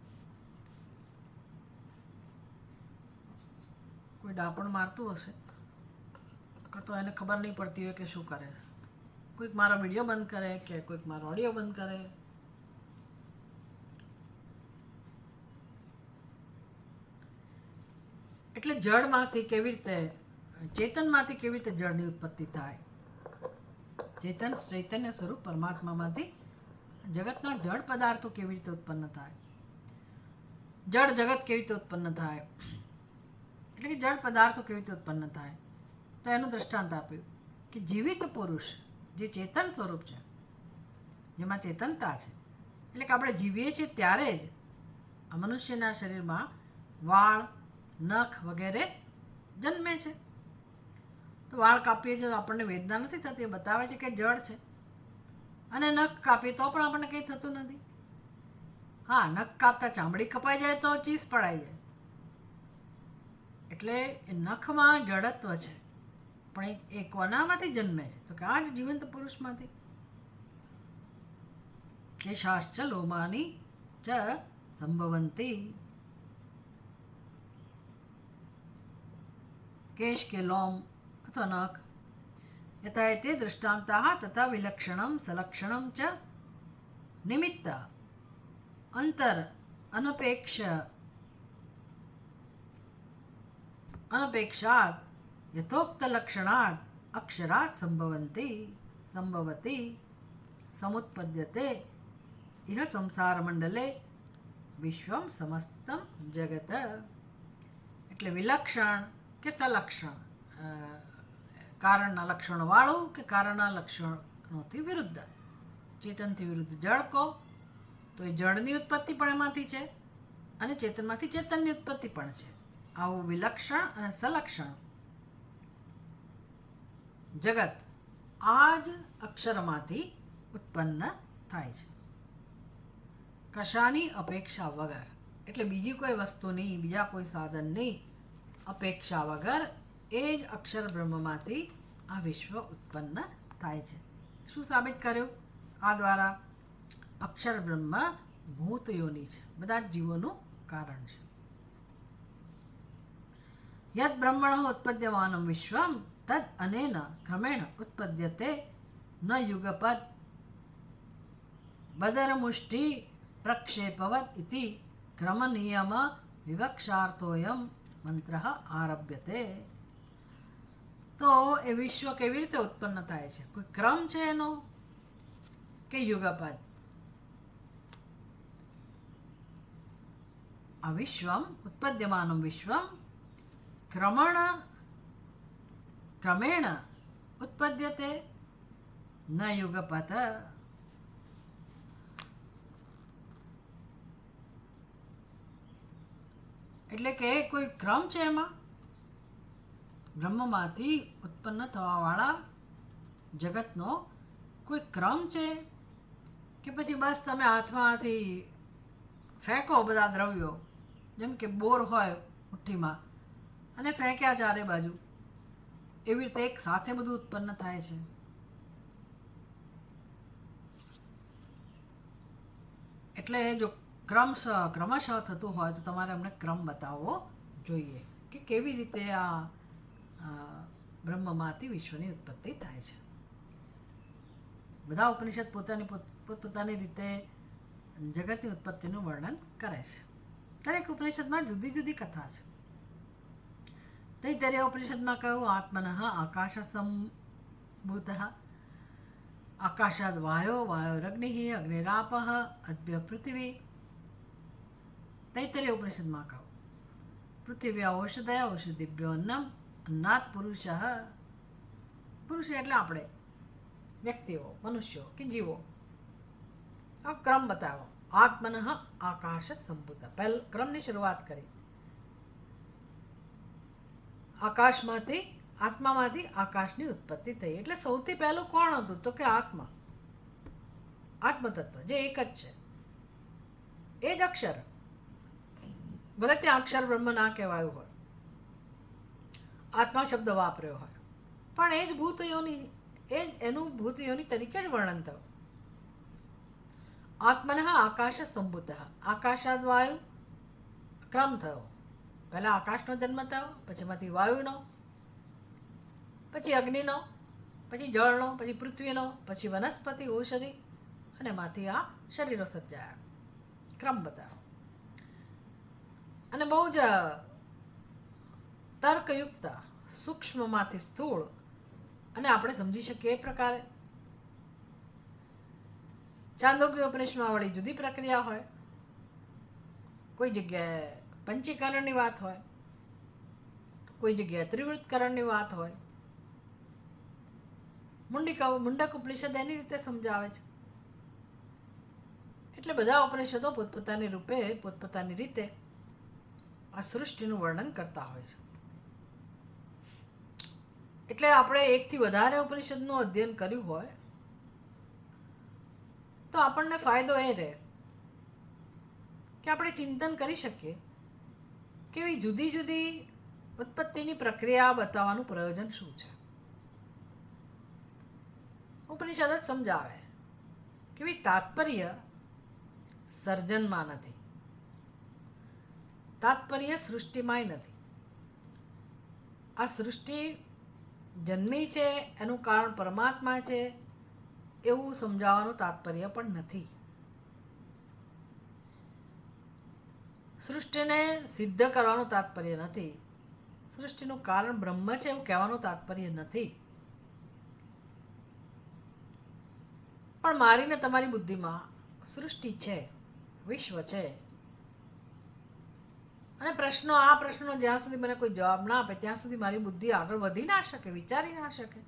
કોઈ ડાપણ મારતું હશે તો એને ખબર નહીં પડતી હોય કે શું કરે છે. કોઈક મારો વિડીયો બંધ કરે કે કોઈક મારો ઓડિયો બંધ કરે. એટલે જળમાંથી કેવી રીતે, ચેતનમાંથી કેવી રીતે જળની ઉત્પત્તિ થાય? ચૈતન્ય સ્વરૂપ પરમાત્મામાંથી જગતના જળ પદાર્થો કેવી રીતે ઉત્પન્ન થાય? જળ જગત કેવી રીતે ઉત્પન્ન થાય? એટલે કે જળ પદાર્થો કેવી રીતે ઉત્પન્ન થાય? તો એનું દ્રષ્ટાંત આપ્યું કે જીવિત પુરુષ જે ચેતન સ્વરૂપ છે, જેમાં ચેતનતા છે, એટલે કે આપણે જીવીએ છીએ ત્યારે જ આ મનુષ્યના શરીરમાં વાળ, નખ વગેરે જન્મે છે. તો વાળ કાપીએ છીએ તો આપણને વેદના નથી થતી, એ બતાવે છે કે જળ છે. અને નખ કાપીએ તો પણ આપણને કંઈ થતું નથી. હા, નખ કાપતા ચામડી કપાઈ જાય તો ચીસ પડાઈ જાય. એટલે એ નખમાં જડત્વ છે, પણ એ કોનામાંથી જન્મે છે? તો કે આ જ જીવંત પુરુષમાંથી. કેશાશ્ચ લોમાની ચ સંભવંતી. કેશ કે લોમ અથવા નખ. યથા એતે દૃષ્ટાંતાઃ તથા વિલક્ષણમ સલક્ષણમ ચ નિમિત્ત અંતર અનપેક્ષાત યથોક્ત લક્ષણાત અક્ષરાત સંભવતી સમુત્પદ્યતે ઇહ સંસાર મંડલે વિશ્વમ સમસ્તમ જગત. એટલે વિલક્ષણ કે સલક્ષણ, કારણના લક્ષણવાળું કે કારણના લક્ષણોથી વિરુદ્ધ, ચેતનથી વિરુદ્ધ. જળ કહો તો એ જળની ઉત્પત્તિ પણ એમાંથી છે, અને ચેતનમાંથી ચેતનની ઉત્પત્તિ પણ છે. આવું વિલક્ષણ અને સલક્ષણ જગત આ જ અક્ષરમાંથી ઉત્પન્ન થાય છે, કશાની અપેક્ષા વગર. એટલે બીજી કોઈ વસ્તુની, બીજા કોઈ સાધનની અપેક્ષા વગર એ જ અક્ષર બ્રહ્મમાંથી આ વિશ્વ ઉત્પન્ન થાય છે. શું સાબિત કર્યું આ દ્વારા? અક્ષર બ્રહ્મ ભૂત યોની છે, બધા જ જીવોનું કારણ છે. યદ બ્રહ્મણ ઉત્પદ્યમાનમ વિશ્વમ તદ અનેન ક્રમેણ ઉત્પદ્યતે ન યુગપદ બદરમુષ્ટિ પ્રક્ષેપવદ ઇતિ ક્રમ નિયમ વિવક્ષાર્થોયમ મંત્ર આરભ્યતે. તો એ વિશ્વ કેવી રીતે ઉત્પન્ન થાય છે? કોઈ ક્રમ છે એનો કે યુગપદ? આ વિશ્વમ ઉત્પદ્યમાનમ વિશ્વમ ક્રમેણ ઉત્પદ્યતે ન યુગપત. એટલે કે કોઈ ક્રમ છે એમાં? બ્રહ્મમાંથી ઉત્પન્ન થવાવાળા જગતનો કોઈ ક્રમ છે કે પછી બસ તમે હાથમાંથી ફેંકો બધા દ્રવ્યો જેમ કે બોર હોય મુઠ્ઠીમાં અને ફેંક્યા ચારે બાજુ, એવી રીતે એક સાથે બધું ઉત્પન્ન થાય છે. એટલે જો ક્રમશઃ થતું હોય તો તમારે અમને ક્રમ બતાવવો જોઈએ કે કેવી રીતે આ બ્રહ્મમાંથી વિશ્વની ઉત્પત્તિ થાય છે. બધા ઉપનિષદ પોતપોતાની રીતે જગતની ઉત્પત્તિનું વર્ણન કરે છે. દરેક ઉપનિષદમાં જુદી જુદી કથા છે. તૈત્તરીય ઉપનિષદમાં કહ્યું આત્મનઃ આકાશ સંભૂત, આકાશાદ વાયો, વાયોરગ્નિ, અગ્નિરાપ, અદ્ભ્ય પૃથ્વી. તૈત્તરીય ઉપનિષદમાં કહ્યું પૃથિવ્યા ઔષધય, ઔષધિભ્યો અન્નમ, અન્નાત પુરુષ. પુરુષ એટલે આપણે વ્યક્તિઓ, મનુષ્યો કે જીવો. આ ક્રમ બતાવો. આત્મનઃ આકાશ સંભૂત, પહેલ ક્રમની શરૂઆત કરી. આકાશમાંથી, આત્મામાંથી આકાશની ઉત્પત્તિ થઈ. એટલે સૌથી પહેલું કોણ હતું? તો કે આત્મા, આત્મતત્વ જે એક જ છે, એ જ અક્ષર. ભલે ત્યાં અક્ષર બ્રહ્મ ના કહેવાયું હોય, આત્મા શબ્દ વાપર્યો હોય, પણ એ જ ભૂત યોની, એ જ એનું ભૂત યોની તરીકે જ વર્ણન થયું. આત્મનઃ આકાશ સંભૂત, આકાશાદ વાયુ ક્રમ થયો. પહેલા આકાશનો જન્મ થયો, પછી એમાંથી વાયુનો, પછી અગ્નિનો, પછી જળનો, પછી પૃથ્વીનો, પછી વનસ્પતિ, ઔષધિ, અને એમાંથી આ શરીરો સર્જાયા. ક્રમ બતાવો. અને બહુ જ તર્કયુક્ત, સૂક્ષ્મમાંથી સ્થૂળ, અને આપણે સમજી શકીએ એ પ્રકારે. ચાંદોગ્ય ઉપનિષદમાં વળી જુદી પ્રક્રિયા હોય. કોઈ જગ્યાએ પંચીકરણની વાત હોય, કોઈ જગ્યાએ ત્રિવૃત્તકરણની વાત હોય. મુંડક ઉપનિષદ એની રીતે સમજાવે છે. એટલે બધા ઉપનિષદો પોતપોતાની રૂપે, પોતપોતાની રીતે આ સૃષ્ટિનું વર્ણન કરતા હોય છે. એટલે આપણે એકથી વધારે ઉપનિષદનું અધ્યયન કર્યું હોય તો આપણને ફાયદો એ રહે કે આપણે ચિંતન કરી શકીએ કે એવી જુદી જુદી ઉત્પત્તિની પ્રક્રિયા બતાવવાનું પ્રયોજન શું છે. ઉપનિષદ જ સમજાવે કે ભાઈ તાત્પર્ય સર્જનમાં નથી, તાત્પર્ય સૃષ્ટિમાંય નથી. આ સૃષ્ટિ જન્મી છે, એનું કારણ પરમાત્મા છે, એવું સમજાવવાનું તાત્પર્ય પણ નથી. સૃષ્ટિને સિદ્ધ કરવાનું તાત્પર્ય નથી. સૃષ્ટિનું કારણ બ્રહ્મ છે એવું કહેવાનું તાત્પર્ય નથી. પણ મારી ને તમારી બુદ્ધિમાં સૃષ્ટિ છે, વિશ્વ છે, અને આ પ્રશ્નો જ્યાં સુધી મને કોઈ જવાબ ના આપે ત્યાં સુધી મારી બુદ્ધિ આગળ વધી ના શકે, વિચારી ના શકે.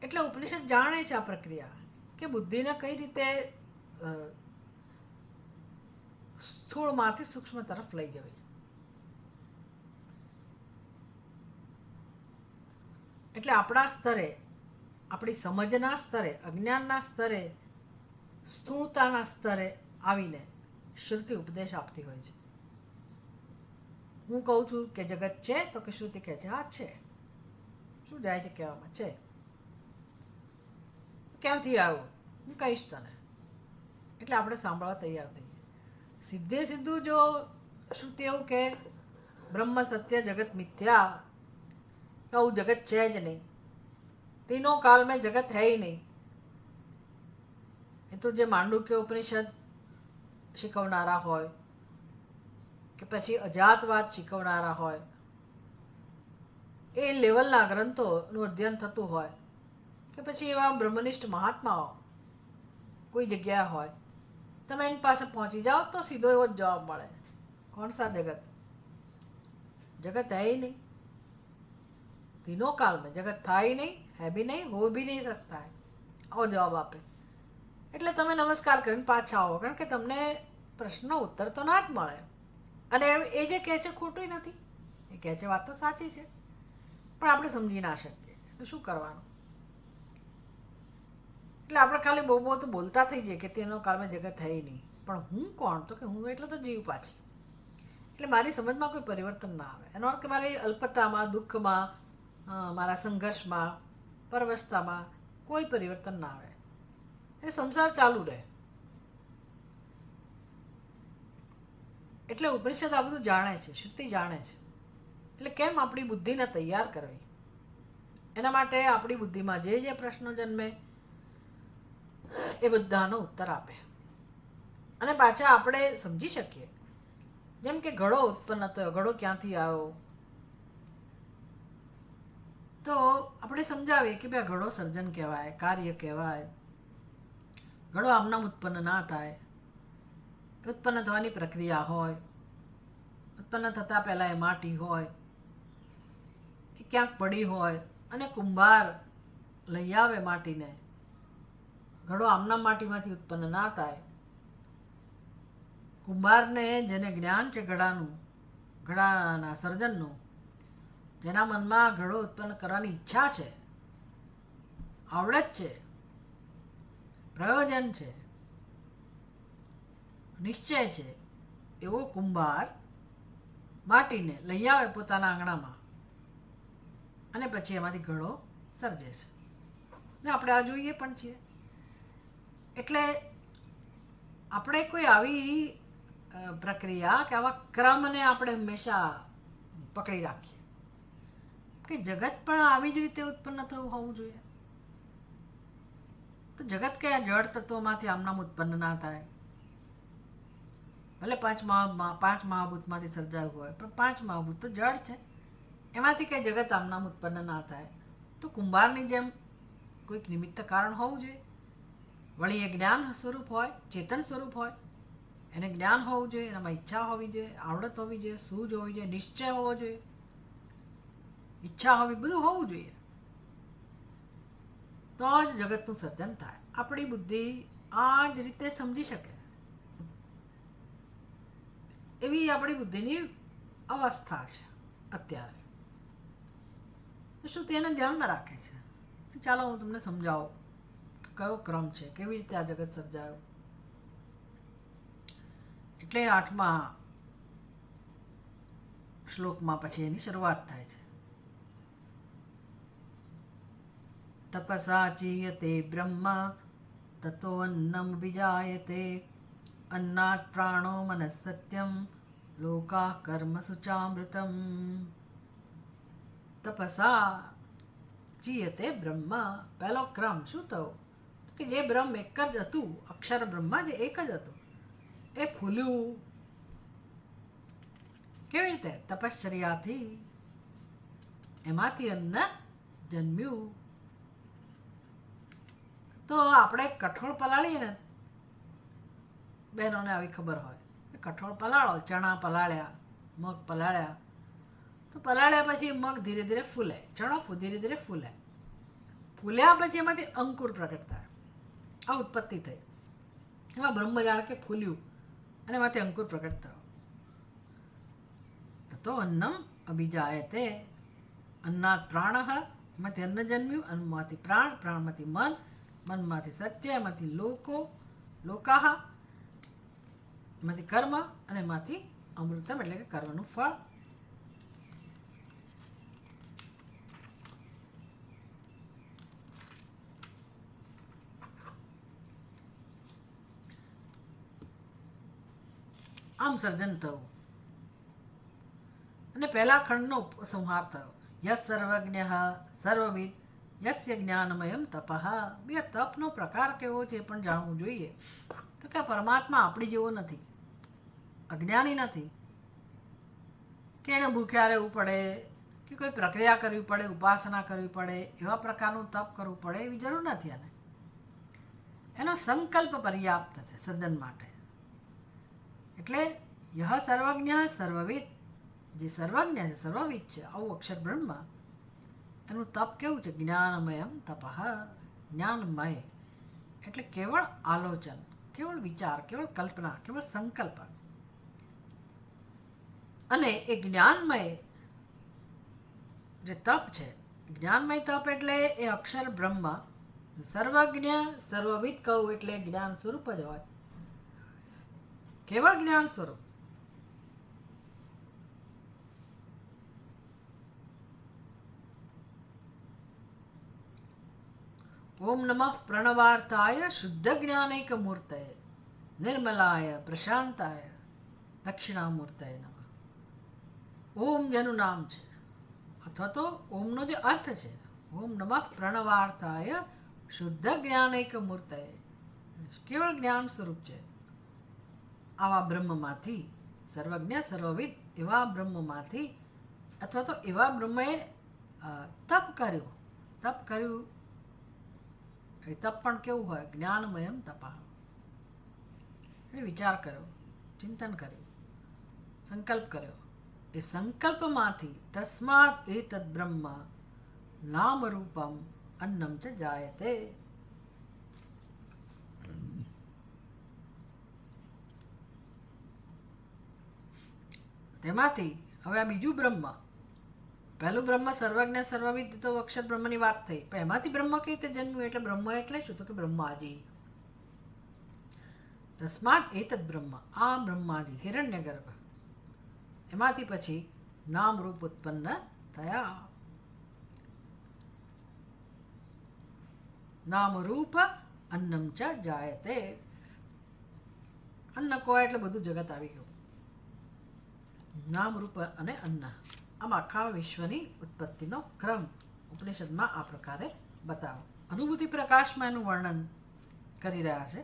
એટલે ઉપનિષદ જાણે છે આ પ્રક્રિયા કે બુદ્ધિને કઈ રીતે સ્થૂળમાંથી સૂક્ષ્મ તરફ લઈ જવી. એટલે આપણા સ્તરે, આપણી સમજના સ્તરે, અજ્ઞાનના સ્તરે, સ્થૂળતાના સ્તરે આવીને શ્રુતિ ઉપદેશ આપતી હોય છે. હું કહું છું કે જગત છે તો કે શ્રુતિ કહે છે હા છે. શું જાય છે કહેવામાં? છે. ક્યાંથી આવ્યું? હું કહીશ તને. એટલે આપણે સાંભળવા તૈયાર થઈએ. સીધે સીધું જો શ્રુતિ એવું કે બ્રહ્મ સત્ય જગત મિથ્યા, આવું જગત છે જ નહીં, તીનો કાલ મેં જગત है ही नहीं, એ તો જે માંડુક્ય ઉપનિષદ શીખવનારા હોય કે પછી અજાતવાદ શીખવનારા હોય, એ લેવલના ગ્રંથોનું અધ્યયન થતું હોય કે પછી એવા બ્રહ્મનિષ્ઠ મહાત્માઓ કોઈ જગ્યાએ હોય, તમે એની પાસે પહોંચી જાઓ તો સીધો એવો જ જવાબ મળે. કોણ સા જગત? जगत है ही नहीं, तीनों काल में जगत था ही नहीं, है भी नहीं, हो भी नहीं सकता है. આવો જવાબ આપે. એટલે તમે નમસ્કાર કરીને પાછા આવો, કારણ કે તમને પ્રશ્નનો ઉત્તર તો ના જ મળે. અને એ જે કહે છે ખોટું નથી, એ કહે છે વાત તો સાચી છે, પણ આપણે સમજી ના શકીએ. એટલે શું કરવાનું? એટલે આપણે ખાલી બહુ બહુ તો બોલતા થઈ જઈએ કે તેનો કાળમાં જગત થઈ નહીં, પણ હું કોણ? તો કે હું એટલે તો જીવ પાછી. એટલે મારી સમજમાં કોઈ પરિવર્તન ના આવે. એનો અર્થ કે મારી અલ્પતામાં, દુઃખમાં, મારા સંઘર્ષમાં, પરવશતામાં કોઈ પરિવર્તન ના આવે. એ સંસાર ચાલુ રહે. એટલે ઉપનિષદ આ બધું જાણે છે, શ્રુતિ જાણે છે. એટલે કેમ આપણી બુદ્ધિને તૈયાર કરવી, એના માટે આપણી બુદ્ધિમાં જે જે પ્રશ્નો જન્મે એ બધાનો ઉત્તર આપે. અને પાછા આપણે સમજી શકીએ. જેમ કે ઘડો ઉત્પન્ન થયો, ઘડો ક્યાંથી આવ્યો, તો આપણે સમજાવીએ કે ભાઈ ઘડો સર્જન કહેવાય, કાર્ય કહેવાય. ઘડો આમનામ ઉત્પન્ન ના થાય, ઉત્પન્ન થવાની પ્રક્રિયા હોય. ઉત્પન્ન થતાં પહેલાં એ માટી હોય, એ ક્યાંક પડી હોય, અને કુંભાર લઈ આવે માટીને. ઘડો આમનામ માટીમાંથી ઉત્પન્ન ના થાય. કુંભારને જેને જ્ઞાન છે ઘડાનું, ઘડાના સર્જનનું, જેના મનમાં ઘડો ઉત્પન્ન કરવાની ઈચ્છા છે, આવડત છે, પ્રયોજન છે, નિશ્ચય છે, એવો કુંભાર માટીને લઈ આવે પોતાના આંગણામાં અને પછી એમાંથી ઘડો સર્જે છે. ને આપણે આ જોઈએ પણ છીએ. એટલે આપણે કોઈ આવી પ્રક્રિયા કે આવા ક્રમને આપણે હંમેશા પકડી રાખીએ કે જગત પણ આવી જ રીતે ઉત્પન્ન થવું હોવું જોઈએ. તો જગત કયા જળ તત્વોમાંથી આમનામ ઉત્પન્ન ના થાય. ભલે પાંચ મહાભૂતમાંથી સર્જાયું હોય, પણ પાંચ મહાભૂત તો જળ છે, એમાંથી કંઈ જગત આમનામ ઉત્પન્ન ના થાય. તો કુંભારની જેમ કોઈક નિમિત્ત કારણ હોવું જોઈએ. વળી એ જ્ઞાન સ્વરૂપ હોય, ચેતન સ્વરૂપ હોય, એને જ્ઞાન હોવું જોઈએ, એનામાં ઈચ્છા હોવી જોઈએ, આવડત હોવી જોઈએ, સૂઝ હોવી જોઈએ, નિશ્ચય હોવો જોઈએ, ઈચ્છા હોવી, બધું હોવું જોઈએ. તો જ જગતનું સર્જન થાય. આપણી બુદ્ધિ આ જ રીતે સમજી શકે એવી આપણી બુદ્ધિની અવસ્થા છે અત્યારે. શું તેને ધ્યાનમાં રાખે છે? ચાલો હું તમને સમજાવું કયો ક્રમ છે, કેવી રીતે આ જગત સર્જાયું. એટલે 8મા શ્લોકમાં પછી એની શરૂઆત થાય છે. તપસા ચીયતે બ્રહ્મ તતો અન્નમ વિજાયતે અન્નાત પ્રાણો મનસત્યમ લોકા કર્મ સુચામૃતમ. તપસા ચીયતે બ્રહ્મ. પહેલો ક્રમ શું થયો કે જે બ્રહ્મ એક જ હતું, અક્ષર બ્રહ્મ જે એક જ હતું, એ ફૂલ્યું. કેવી રીતે? તપશ્ચર્યાથી. એમાંથી અન્ન જન્મ્યું. તો આપણે કઠોળ પલાળીએ ને, બહેનોને આવી ખબર હોય, કઠોળ પલાળો, ચણા પલાળ્યા, મગ પલાળ્યા, તો પલાળ્યા પછી મગ ધીરે ધીરે ફૂલે, ચણો ધીરે ધીરે ફૂલે. ફૂલ્યા પછી એમાંથી અંકુર પ્રગટ થાય, આ ઉત્પત્તિ થઈ. એમાં બ્રહ્મ જાણે કે ફૂલ્યું અને એમાંથી અંકુર પ્રગટ થયો. તો અન્નમ અભિજાયતે. અન્નાત પ્રાણ. એમાંથી અન્ન જન્મ્યું, અન્નમાંથી પ્રાણ, પ્રાણમાંથી મન, મનમાંથી સત્ય, એમાંથી લોકાહ, એમાંથી કર્મ, અને એમાંથી અમૃતમ એટલે કે કર્મનું ફળ. આમ સર્જન થયું. અને પહેલા ખંડનો સંહાર થયો. યસ સર્વજ્ઞ સર્વવિદ યસ્ય જ્ઞાનમયમ તપઃ. બે તપનો પ્રકાર કેવો છે એ પણ જાણવું જોઈએ. તો કે પરમાત્મા આપણી જેવો નથી, અજ્ઞાની નથી કે એને ભૂખ્યા રહેવું પડે કે કોઈ પ્રક્રિયા કરવી પડે, ઉપાસના કરવી પડે, એવા પ્રકારનું તપ કરવું પડે એવી જરૂર નથી. એનો સંકલ્પ પર્યાપ્ત છે સર્જન માટે. એટલે યહ સર્વજ્ઞ સર્વવિદ, જે સર્વજ્ઞ છે, સર્વવિદ છે, આવું અક્ષર બ્રહ્મ, એનું તપ કેવું છે? જ્ઞાનમયમ તપઃ. જ્ઞાનમય એટલે કેવળ આલોચન, કેવળ વિચાર, કેવળ કલ્પના, કેવળ સંકલ્પ. અને એ જ્ઞાનમય જે તપ છે, જ્ઞાનમય તપ એટલે એ અક્ષર બ્રહ્મ સર્વજ્ઞ સર્વવિદ કહું એટલે જ્ઞાન સ્વરૂપ જ હોય, કેવળ જ્ઞાન સ્વરૂપ. ઓમ નમઃ પ્રણવાર્તાય શુદ્ધ જ્ઞાનૈક મૂર્તય નિર્મલાય પ્રશાંતાય દક્ષિણામૂર્તય નમઃ. ઓમ જેનું નામ છે અથવા તો ઓમનો જે અર્થ છે, ઓમ નમઃ પ્રણવાર્તાય શુદ્ધ જ્ઞાનૈક મૂર્તય, કેવળ જ્ઞાન સ્વરૂપ છે. આવા બ્રહ્મમાંથી, સર્વજ્ઞ સર્વવિદ એવા બ્રહ્મમાંથી, અથવા તો એવા બ્રહ્મએ તપ કર્યું. એ તપ પણ કેવું હોય? જ્ઞાનમયમ તપા. વિચાર કર્યો, ચિંતન કર્યું, સંકલ્પ કર્યો. એ સંકલ્પમાંથી તસ્માત એતદ બ્રહ્મ નામ રૂપમ અન્નમ ચ જાયતે. તેમાંથી હવે આ બીજું બ્રહ્મ, પહેલું બ્રહ્મ સર્વજ્ઞ સર્વવિદ તો અક્ષર બ્રહ્મની વાત થઈ, પણ એમાંથી બ્રહ્મ કઈ રીતે જન્મ્યું? એટલે બ્રહ્મ એટલે શું? તો કે બ્રહ્માજી. તસ્માત એતદ બ્રહ્મ, આ બ્રહ્માજી હિરણ્યગર્ભ, એમાંથી પછી નામ રૂપ ઉત્પન્ન થયા. નામ રૂપ અન્નમ ચ જાયતે. અન્ન કહો એટલે બધું જગત આવી ગયું. નામ રૂપ અને અન્ન, આમ આખા વિશ્વની ઉત્પત્તિનો ક્રમ ઉપનિષદમાં આ પ્રકારે બતાવો. અનુભૂતિ પ્રકાશમાં એનું વર્ણન કરી રહ્યા છે.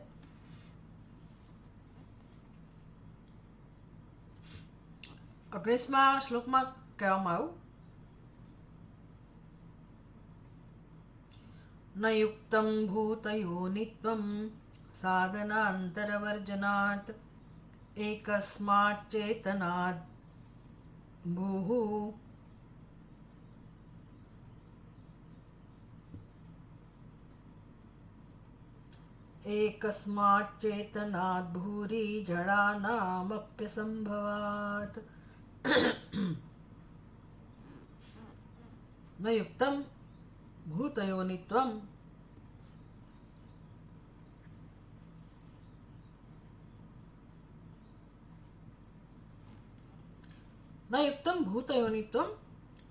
19મા શ્લોકમાં કહેવામાં આવ્યું, ન યુક્તમ ભૂતયોનિત્વમ સાધનાંતરવર્જનાત એકસ્માત ચેતનાદ ભૂઃ. એકસ્માત ચેતનાદ ભૂરી જડાનામપ્યસંભવાત. ન યુક્તમ ભૂતયોનિત્વમ, ન યુક્તમ ભૂતયોનિત્વમ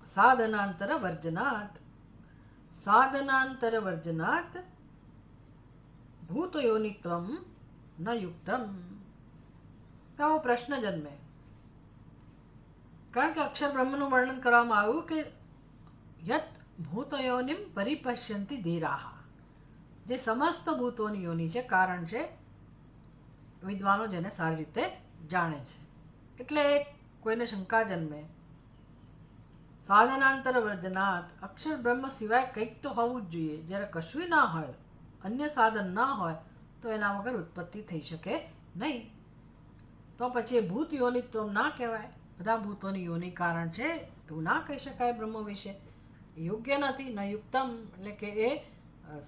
સાધનાંતર વર્જનાત. સાધનાંતર વર્જનાત ભૂતયોનિત્વમ ન યુક્તમ. આવો પ્રશ્ન જન્મે, કારણ કે અક્ષર બ્રહ્મનું વર્ણન કરવામાં આવ્યું કે યત ભૂતયોનિમ પરિપશ્યંતિ ધીરાહ, જે સમસ્ત ભૂતોની યોનિ છે, કારણ છે, વિદ્વાનો જેને સારી રીતે જાણે છે. એટલે કોઈને શંકા જન્મે, સાધનાંતર વર્જનાત, અક્ષર બ્રહ્મ સિવાય કંઈક તો હોવું જ જોઈએ. જ્યારે કશું ના હોય, અન્ય સાધન ના હોય, તો એના વગર ઉત્પત્તિ થઈ શકે નહીં. તો પછી એ ભૂત યોનિત્વ ના કહેવાય. બધા ભૂતોની યોનિ કારણ છે એવું ના કહી શકાય બ્રહ્મ વિશે. યોગ્ય નથી. ન યુક્તમ એટલે કે એ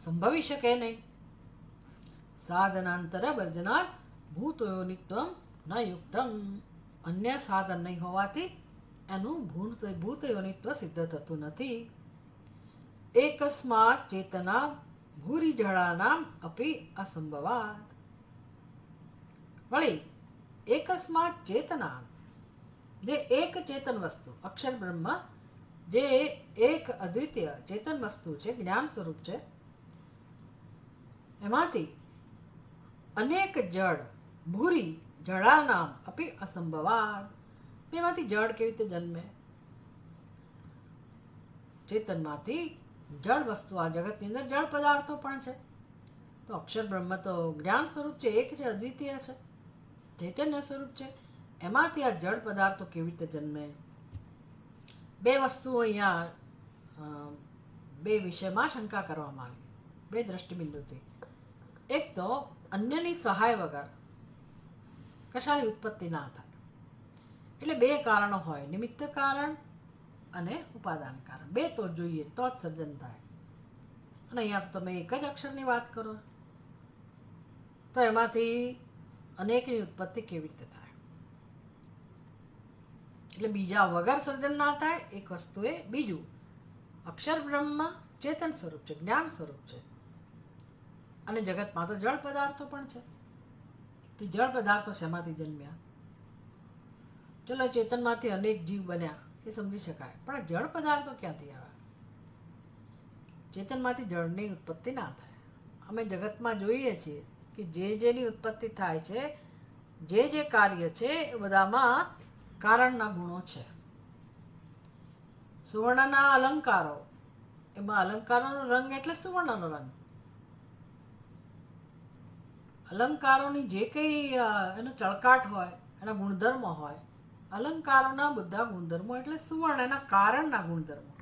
સંભવી શકે નહીં. સાધનાંતર વર્જનાત ભૂત યોનિત્વમ ન યુક્તમ. અન્ય સાધન નહીં હોવાથી એનું ભૂત યોનિત્વ સિદ્ધ થતું નથી. એકસ્માત ચેતના ભૂરી જળાનામ અપી અસંભવાત. વળી એકસ્માત ચેતના, જે એક ચેતન વસ્તુ અક્ષર બ્રહ્મ, જે એક અદ્વિતીય ચેતન વસ્તુ છે, જ્ઞાન સ્વરૂપ છે, એમાંથી અનેક જળ ભૂરી જળાનામ અપી અસંભવાત. એમાંથી જળ કેવી રીતે જન્મે? ચેતનમાંથી જળ વસ્તુ, આ જગતની અંદર જળ પદાર્થો પણ છે. તો અક્ષર બ્રહ્મ તો જ્ઞાન સ્વરૂપ છે, એક છે, અદ્વિતીય છે, ચૈતન્ય સ્વરૂપ છે. એમાંથી આ જળ પદાર્થો કેવી રીતે જન્મે? બે વસ્તુઓ અહીંયા બે વિષયમાં શંકા કરવામાં આવી, બે દ્રષ્ટિબિંદુથી. એક તો અન્યની સહાય વગર કશાની ઉત્પત્તિ ના થાય. એટલે બે કારણો હોય, નિમિત્ત કારણ અને ઉપાદાન કારણ. બે તો જોઈએ તો જ સર્જન થાય. અને અહીંયા તો તમે એક જ અક્ષરની વાત કરો, તો એમાંથી અનેકની ઉત્પત્તિ કેવી રીતે થાય? એટલે બીજા વગર સર્જન ના થાય. એક વસ્તુ એ. બીજું, અક્ષર બ્રહ્મ ચેતન સ્વરૂપ છે, જ્ઞાન સ્વરૂપ છે, અને જગતમાં તો જળ પદાર્થો પણ છે. તે જળ પદાર્થો શેમાંથી જન્મ્યા? ચલો ચેતનમાંથી અનેક જીવ બન્યા એ સમજી શકાય, પણ જળ પદાર્થો ક્યાંથી આવ્યા? ચેતનમાંથી જળની ઉત્પત્તિ ના થાય. અમે જગતમાં જોઈએ છીએ કે જેની ઉત્પત્તિ થાય છે, જે કાર્ય છે એ બધામાં કારણના ગુણો છે. સુવર્ણના અલંકારો, એમાં અલંકારોનો રંગ એટલે સુવર્ણનો રંગ. અલંકારોની જે કંઈ એનો ચળકાટ હોય, એના ગુણધર્મો હોય, અલંકારોના બધા ગુણધર્મો એટલે સુવર્ણ, એના કારણના ગુણધર્મો.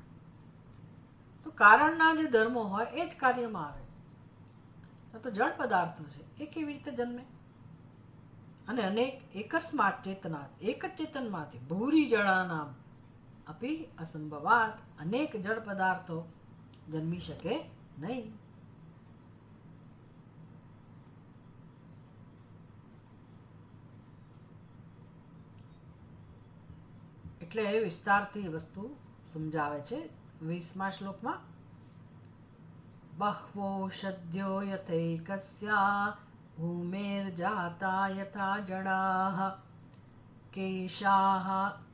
તો કારણના જે ધર્મો હોય એ જ કાર્યમાં આવે. તો જળ પદાર્થો છે એ કેવી રીતે જન્મે? અને અનેક એકસ્માત ચેતનાત, એક જ ચેતનમાંથી ભૂરી જળાનામ અપી અસંભવાત, અનેક જળ પદાર્થો જન્મી શકે નહીં. એટલે વિસ્તારથી વસ્તુ સમજાવે છે 20મા શ્લોકમાં. બહ્વોષધ્યો યથૈકસ્યા ભૂમેર્જાતા યથા જડાઃ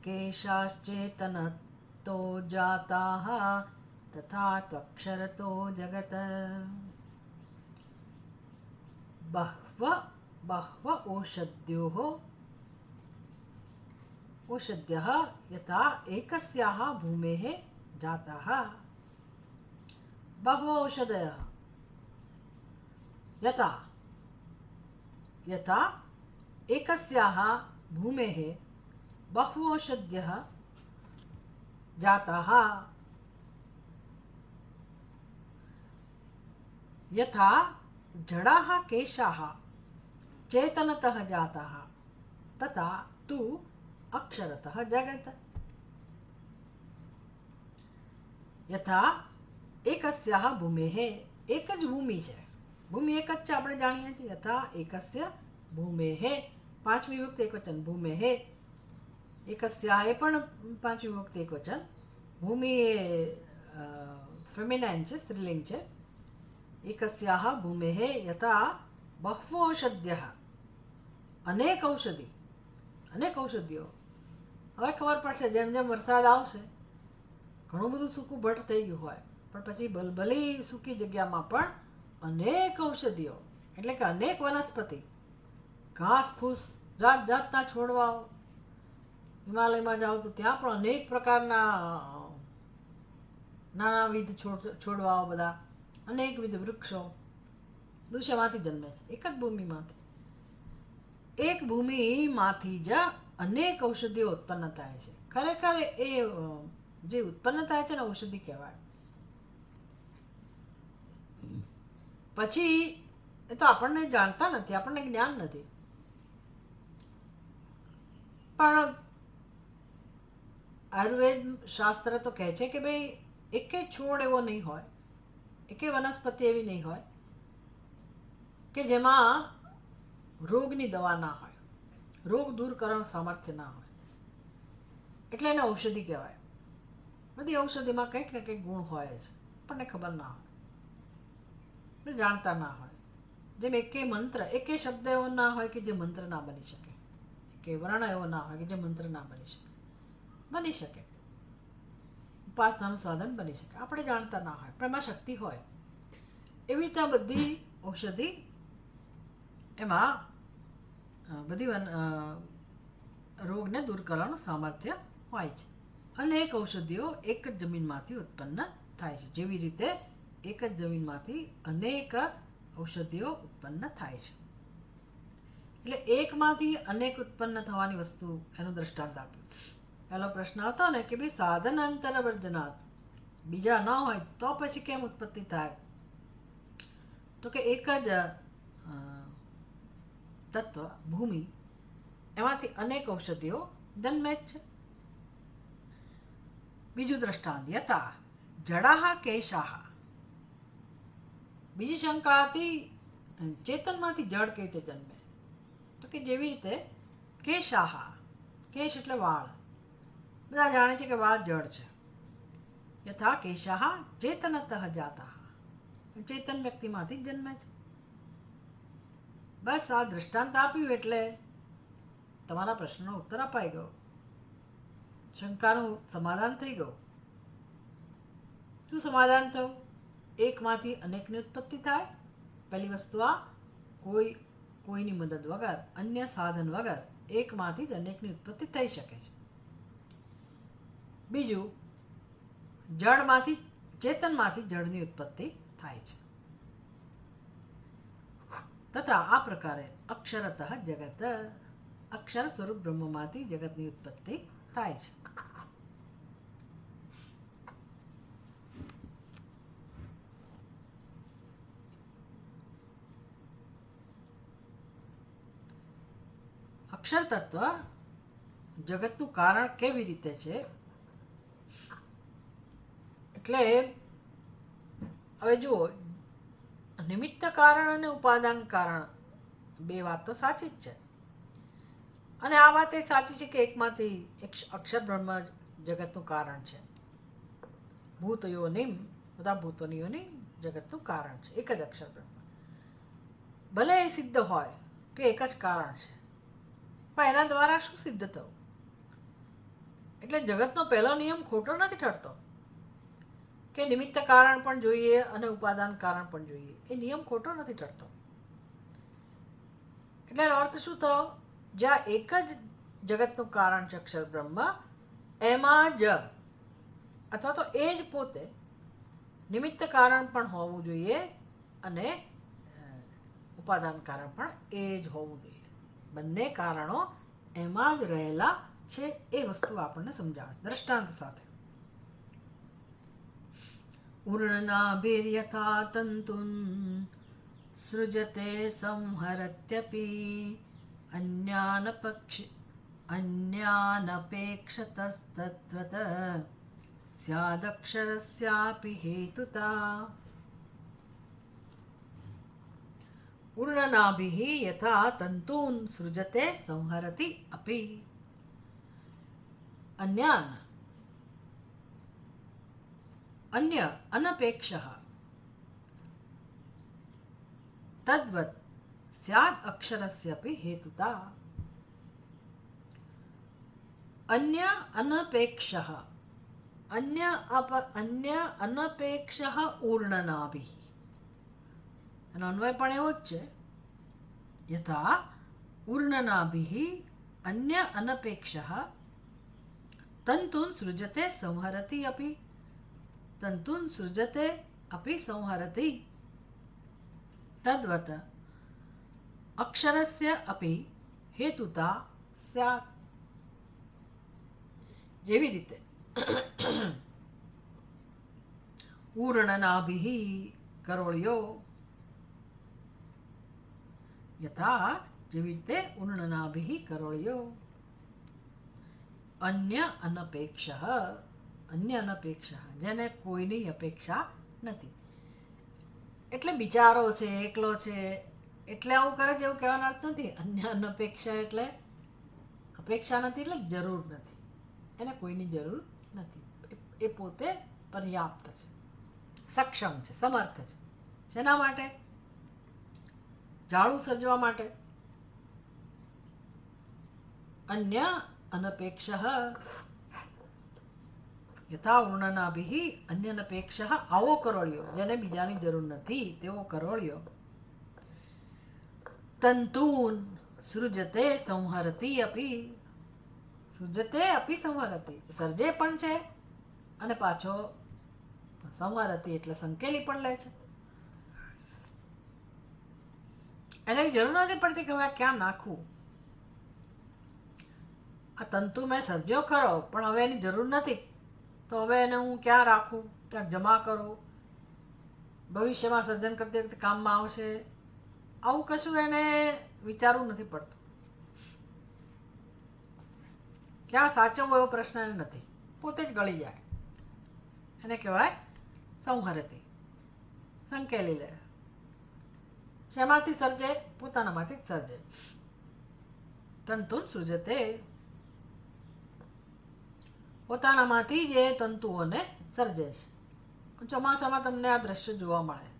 કેશાશ્ચેતનતો જાતાઃ તથા ત્વક્ષરતો જગત. બહ્વ ઓષધ્યો ओषध्यः यथा एकस्याः भूमेः जाताः. बहवो औषधयः यथा एकस्याः भूमेः बहवो औषध्यः जाताः. यथा जडाः केशाः चेतनतः जाताः तथा तु अक्षरतः जगत. यथा एकस्याः भूमेः, एक જ ભૂમિ છે, ભૂમિ એક જ છે આપણે જાણીએ છીએ. यथा एकस्य भूमेः, પાંચમી વિભક્તિ એકવચન, ભૂમેः. एकस्या એ પણ પાંચમી વિભક્તિ એકવચન. ભૂમિ એ ફેમિનાઇન છે, સ્ત્રીલિંગ છે. एकस्याः भूमेः यथा बहवो औषध्यः, અનેક ઔષધિ, અનેક ઔષધિઓ. હવે ખબર પડશે જેમ જેમ વરસાદ આવશે ઘણું બધું સૂકું ભટ્ટ થઈ ગયું હોય, પણ પછી ભલભલી સૂકી જગ્યામાં પણ અનેક ઔષધિઓ એટલે કે અનેક વનસ્પતિ, ઘાસ ફૂસ, જાત જાતના છોડવાઓ. હિમાલયમાં જાઓ તો ત્યાં પણ અનેક પ્રકારના નાનાવિધ છોડવાઓ, બધા અનેકવિધ વૃક્ષો દુષ્યમાંથી જન્મે છે એક જ ભૂમિમાંથી. એક ભૂમિમાંથી જ અનેક ઔષધિઓ ઉત્પન્ન થાય છે. ખરેખર એ જે ઉત્પન્ન થાય છે ને ઔષધિ કહેવાય. પછી એ તો આપણને જાણતા નથી, આપણને જ્ઞાન નથી, પણ આયુર્વેદ શાસ્ત્ર તો કહે છે કે ભાઈ એકે છોડ એવો નહીં હોય, એકે વનસ્પતિ એવી નહીં હોય કે જેમાં રોગની દવા ના હોય, રોગ દૂર કરવાનું સામર્થ્ય ના હોય. એટલે એને ઔષધિ કહેવાય. બધી ઔષધિમાં કંઈક ને કંઈક ગુણ હોય છે, આપણને ખબર ના હોય, જાણતા ના હોય. જેમ એકે મંત્ર, એકે શબ્દ એવો ના હોય કે જે મંત્ર ના બની શકે, એકે વર્ણ એવો ના હોય કે જે મંત્ર ના બની શકે. બની શકે, ઉપાસનાનું સાધન બની શકે, આપણે જાણતા ના હોય, પણ એમાં શક્તિ હોય. એવી રીતે બધી ઔષધિ, એમાં બધી રોગને દૂર કરવાનું સામર્થ્ય હોય છે. અનેક ઔષધિઓ એક જ જમીનમાંથી ઉત્પન્ન થાય છે, જેવી રીતે એક જ જમીનમાંથી અનેક ઔષધિઓ ઉત્પન્ન થાય છે. એટલે એકમાંથી અનેક ઉત્પન્ન થવાની વસ્તુ એનું દ્રષ્ટાંત આપ્યું. પહેલો પ્રશ્ન હતો ને કે ભાઈ સાધન અંતર વર્જનાત, બીજા ન હોય તો પછી કેમ ઉત્પત્તિ થાય? તો કે એક જ તત્વ ભૂમિ, એમાંથી અનેક ઔષધિઓ જન્મે જ છે. બીજું દ્રષ્ટાંત, યથા જડાહ કેશાહ. બીજી શંકા હતી ચેતનમાંથી જળ કેવી રીતે જન્મે? તો કે જેવી રીતે કેશાહ, કેશ એટલે વાળ, બધા જાણે છે કે વાળ જળ છે. યથા કેશાહ ચેતનતઃ જાતા, ચેતન વ્યક્તિમાંથી જ જન્મે છે. બસ આ દ્રષ્ટાંત આપ્યું એટલે તમારા પ્રશ્નનો ઉત્તર અપાઈ ગયો, શંકાનું સમાધાન થઈ ગયું. શું સમાધાન થયું? એકમાંથી અનેકની ઉત્પત્તિ થાય પહેલી વસ્તુ આ, કોઈની મદદ વગર, અન્ય સાધન વગર એકમાંથી જ અનેકની ઉત્પત્તિ થઈ શકે છે. બીજું, ચેતનમાંથી જળની ઉત્પત્તિ થાય છે. તથા આ પ્રકારે અક્ષરતઃ જગત, અક્ષર સ્વરૂપ બ્રહ્મમાંથી જગતની ઉત્પત્તિ થાય છે. અક્ષર તત્વ જગતનું કારણ કેવી રીતે છે? એટલે હવે જુઓ, નિમિત્ત કારણ અને ઉપાદાન કારણ બે વાત તો સાચી જ છે. અને આ વાત એ સાચી છે કે એકમાંથી એક અક્ષર બ્રહ્મ જગતનું કારણ છે. ભૂતયોનિમ, બધા ભૂતોની યોનિ જગતનું કારણ છે, એક જ અક્ષર બ્રહ્મ. ભલે એ સિદ્ધ હોય કે એક જ કારણ છે, પણ એના દ્વારા શું સિદ્ધ થયું? એટલે જગતનો પહેલો નિયમ ખોટો નથી ઠરતો કે નિમિત્ત કારણ પણ જોઈએ અને ઉપાદાન કારણ પણ જોઈએ. એ નિયમ ખોટો નથી ઠરતો. એટલે એનો અર્થ શું થયો? જ્યાં એક જ જગતનું કારણ છે અક્ષર બ્રહ્મ, એમાં જ અથવા તો એ જ પોતે નિમિત્ત કારણ પણ હોવું જોઈએ અને ઉપાદાન કારણ પણ એ જ હોવું જોઈએ. બંને કારણો એમાં જ રહેલા છે. એ વસ્તુ આપણને સમજાવે દ્રષ્ટાંત સાથે. ઉર્ણનાભિર્યથા તંતુન સૃજતે સંહરત્યપી અન્યાનપેક્ષતસ્તત્વત સ્યાદક્ષરસ્યાપि હેતુતા. ઉર્ણનાભિઃ યથા તંતુન સૃજતે સંહરતિ અપી અન્ય અનપેક્ષઃ તદ્વત સ્યાદ અક્ષરસ્યાપि હેતુતા. અન્ય અનપેક્ષઃ, અન્ય અનપેક્ષઃ ઉર્ણનાભિઃ, એનો અન્વય પણ એવો જ છે. યથા ઉર્ણનાભિઃ અન્ય અનપેક્ષઃ તંતુન સૃજતે સંહરતિ અપી, તંતુન સૃજતે અપી સંહરતિ તદ્વત અક્ષરસ્ય અપી હેતુતા સ્યાત. જેવી રીતે ઉર્ણનાભિઃ કરોળિયો, યથા જેવી રીતે ઉર્ણનાભિઃ કરોળિયો. અન્ય અનપેક્ષઃ, અન્ય અનપેક્ષઃ જેને કોઈની અપેક્ષા નથી. એટલે બિચારો છે, એકલો છે એટલે આવું કરે છે એવું કહેવાનો અર્થ નથી. અન્ય અનપેક્ષા એટલે અપેક્ષા નથી એટલે જરૂર નથી, એને કોઈની જરૂર નથી. એ પોતે પર્યાપ્ત છે, સક્ષમ છે, સમર્થ છે. શેના માટે? ઝાડુ સર્જવા માટે. અન્ય અનપેક્ષઃ યથા ઉર્ણનાભિઃ અન્ય અનપેક્ષઃ, આવો કરોળિયો જેને બીજાની જરૂર નથી તેવો કરોળિયો. તંતુન સૃજતે સંહરતિ અપી, સૃજતે અપી સંહરતિ, સર્જે પણ છે અને પાછો સંહરતિ એટલે સંકેલી પણ લે છે. એને જરૂર નથી પડતી કે હવે ક્યાં નાખવું. આ તંતુ મેં સર્જ્યો ખરો પણ હવે એની જરૂર નથી, તો હવે એને હું ક્યાં રાખું, ક્યાંક જમા કરું, ભવિષ્યમાં સર્જન કરતી વખતે કામમાં આવશે, આવું કશું એને વિચારવું નથી પડતું. ક્યાં સાચવવો એવો પ્રશ્ન એને નથી, પોતે જ ગળી જાય. એને કહેવાય સંહરતિ, સંકેલી લે. શેમાંથી સર્જે? પોતાનામાંથી જ સર્જે. તંતુન સૃજતે, પોતાનામાંથી જ એ તંતુઓને સર્જે છે. ચોમાસામાં તમને આ દ્રશ્ય જોવા મળે,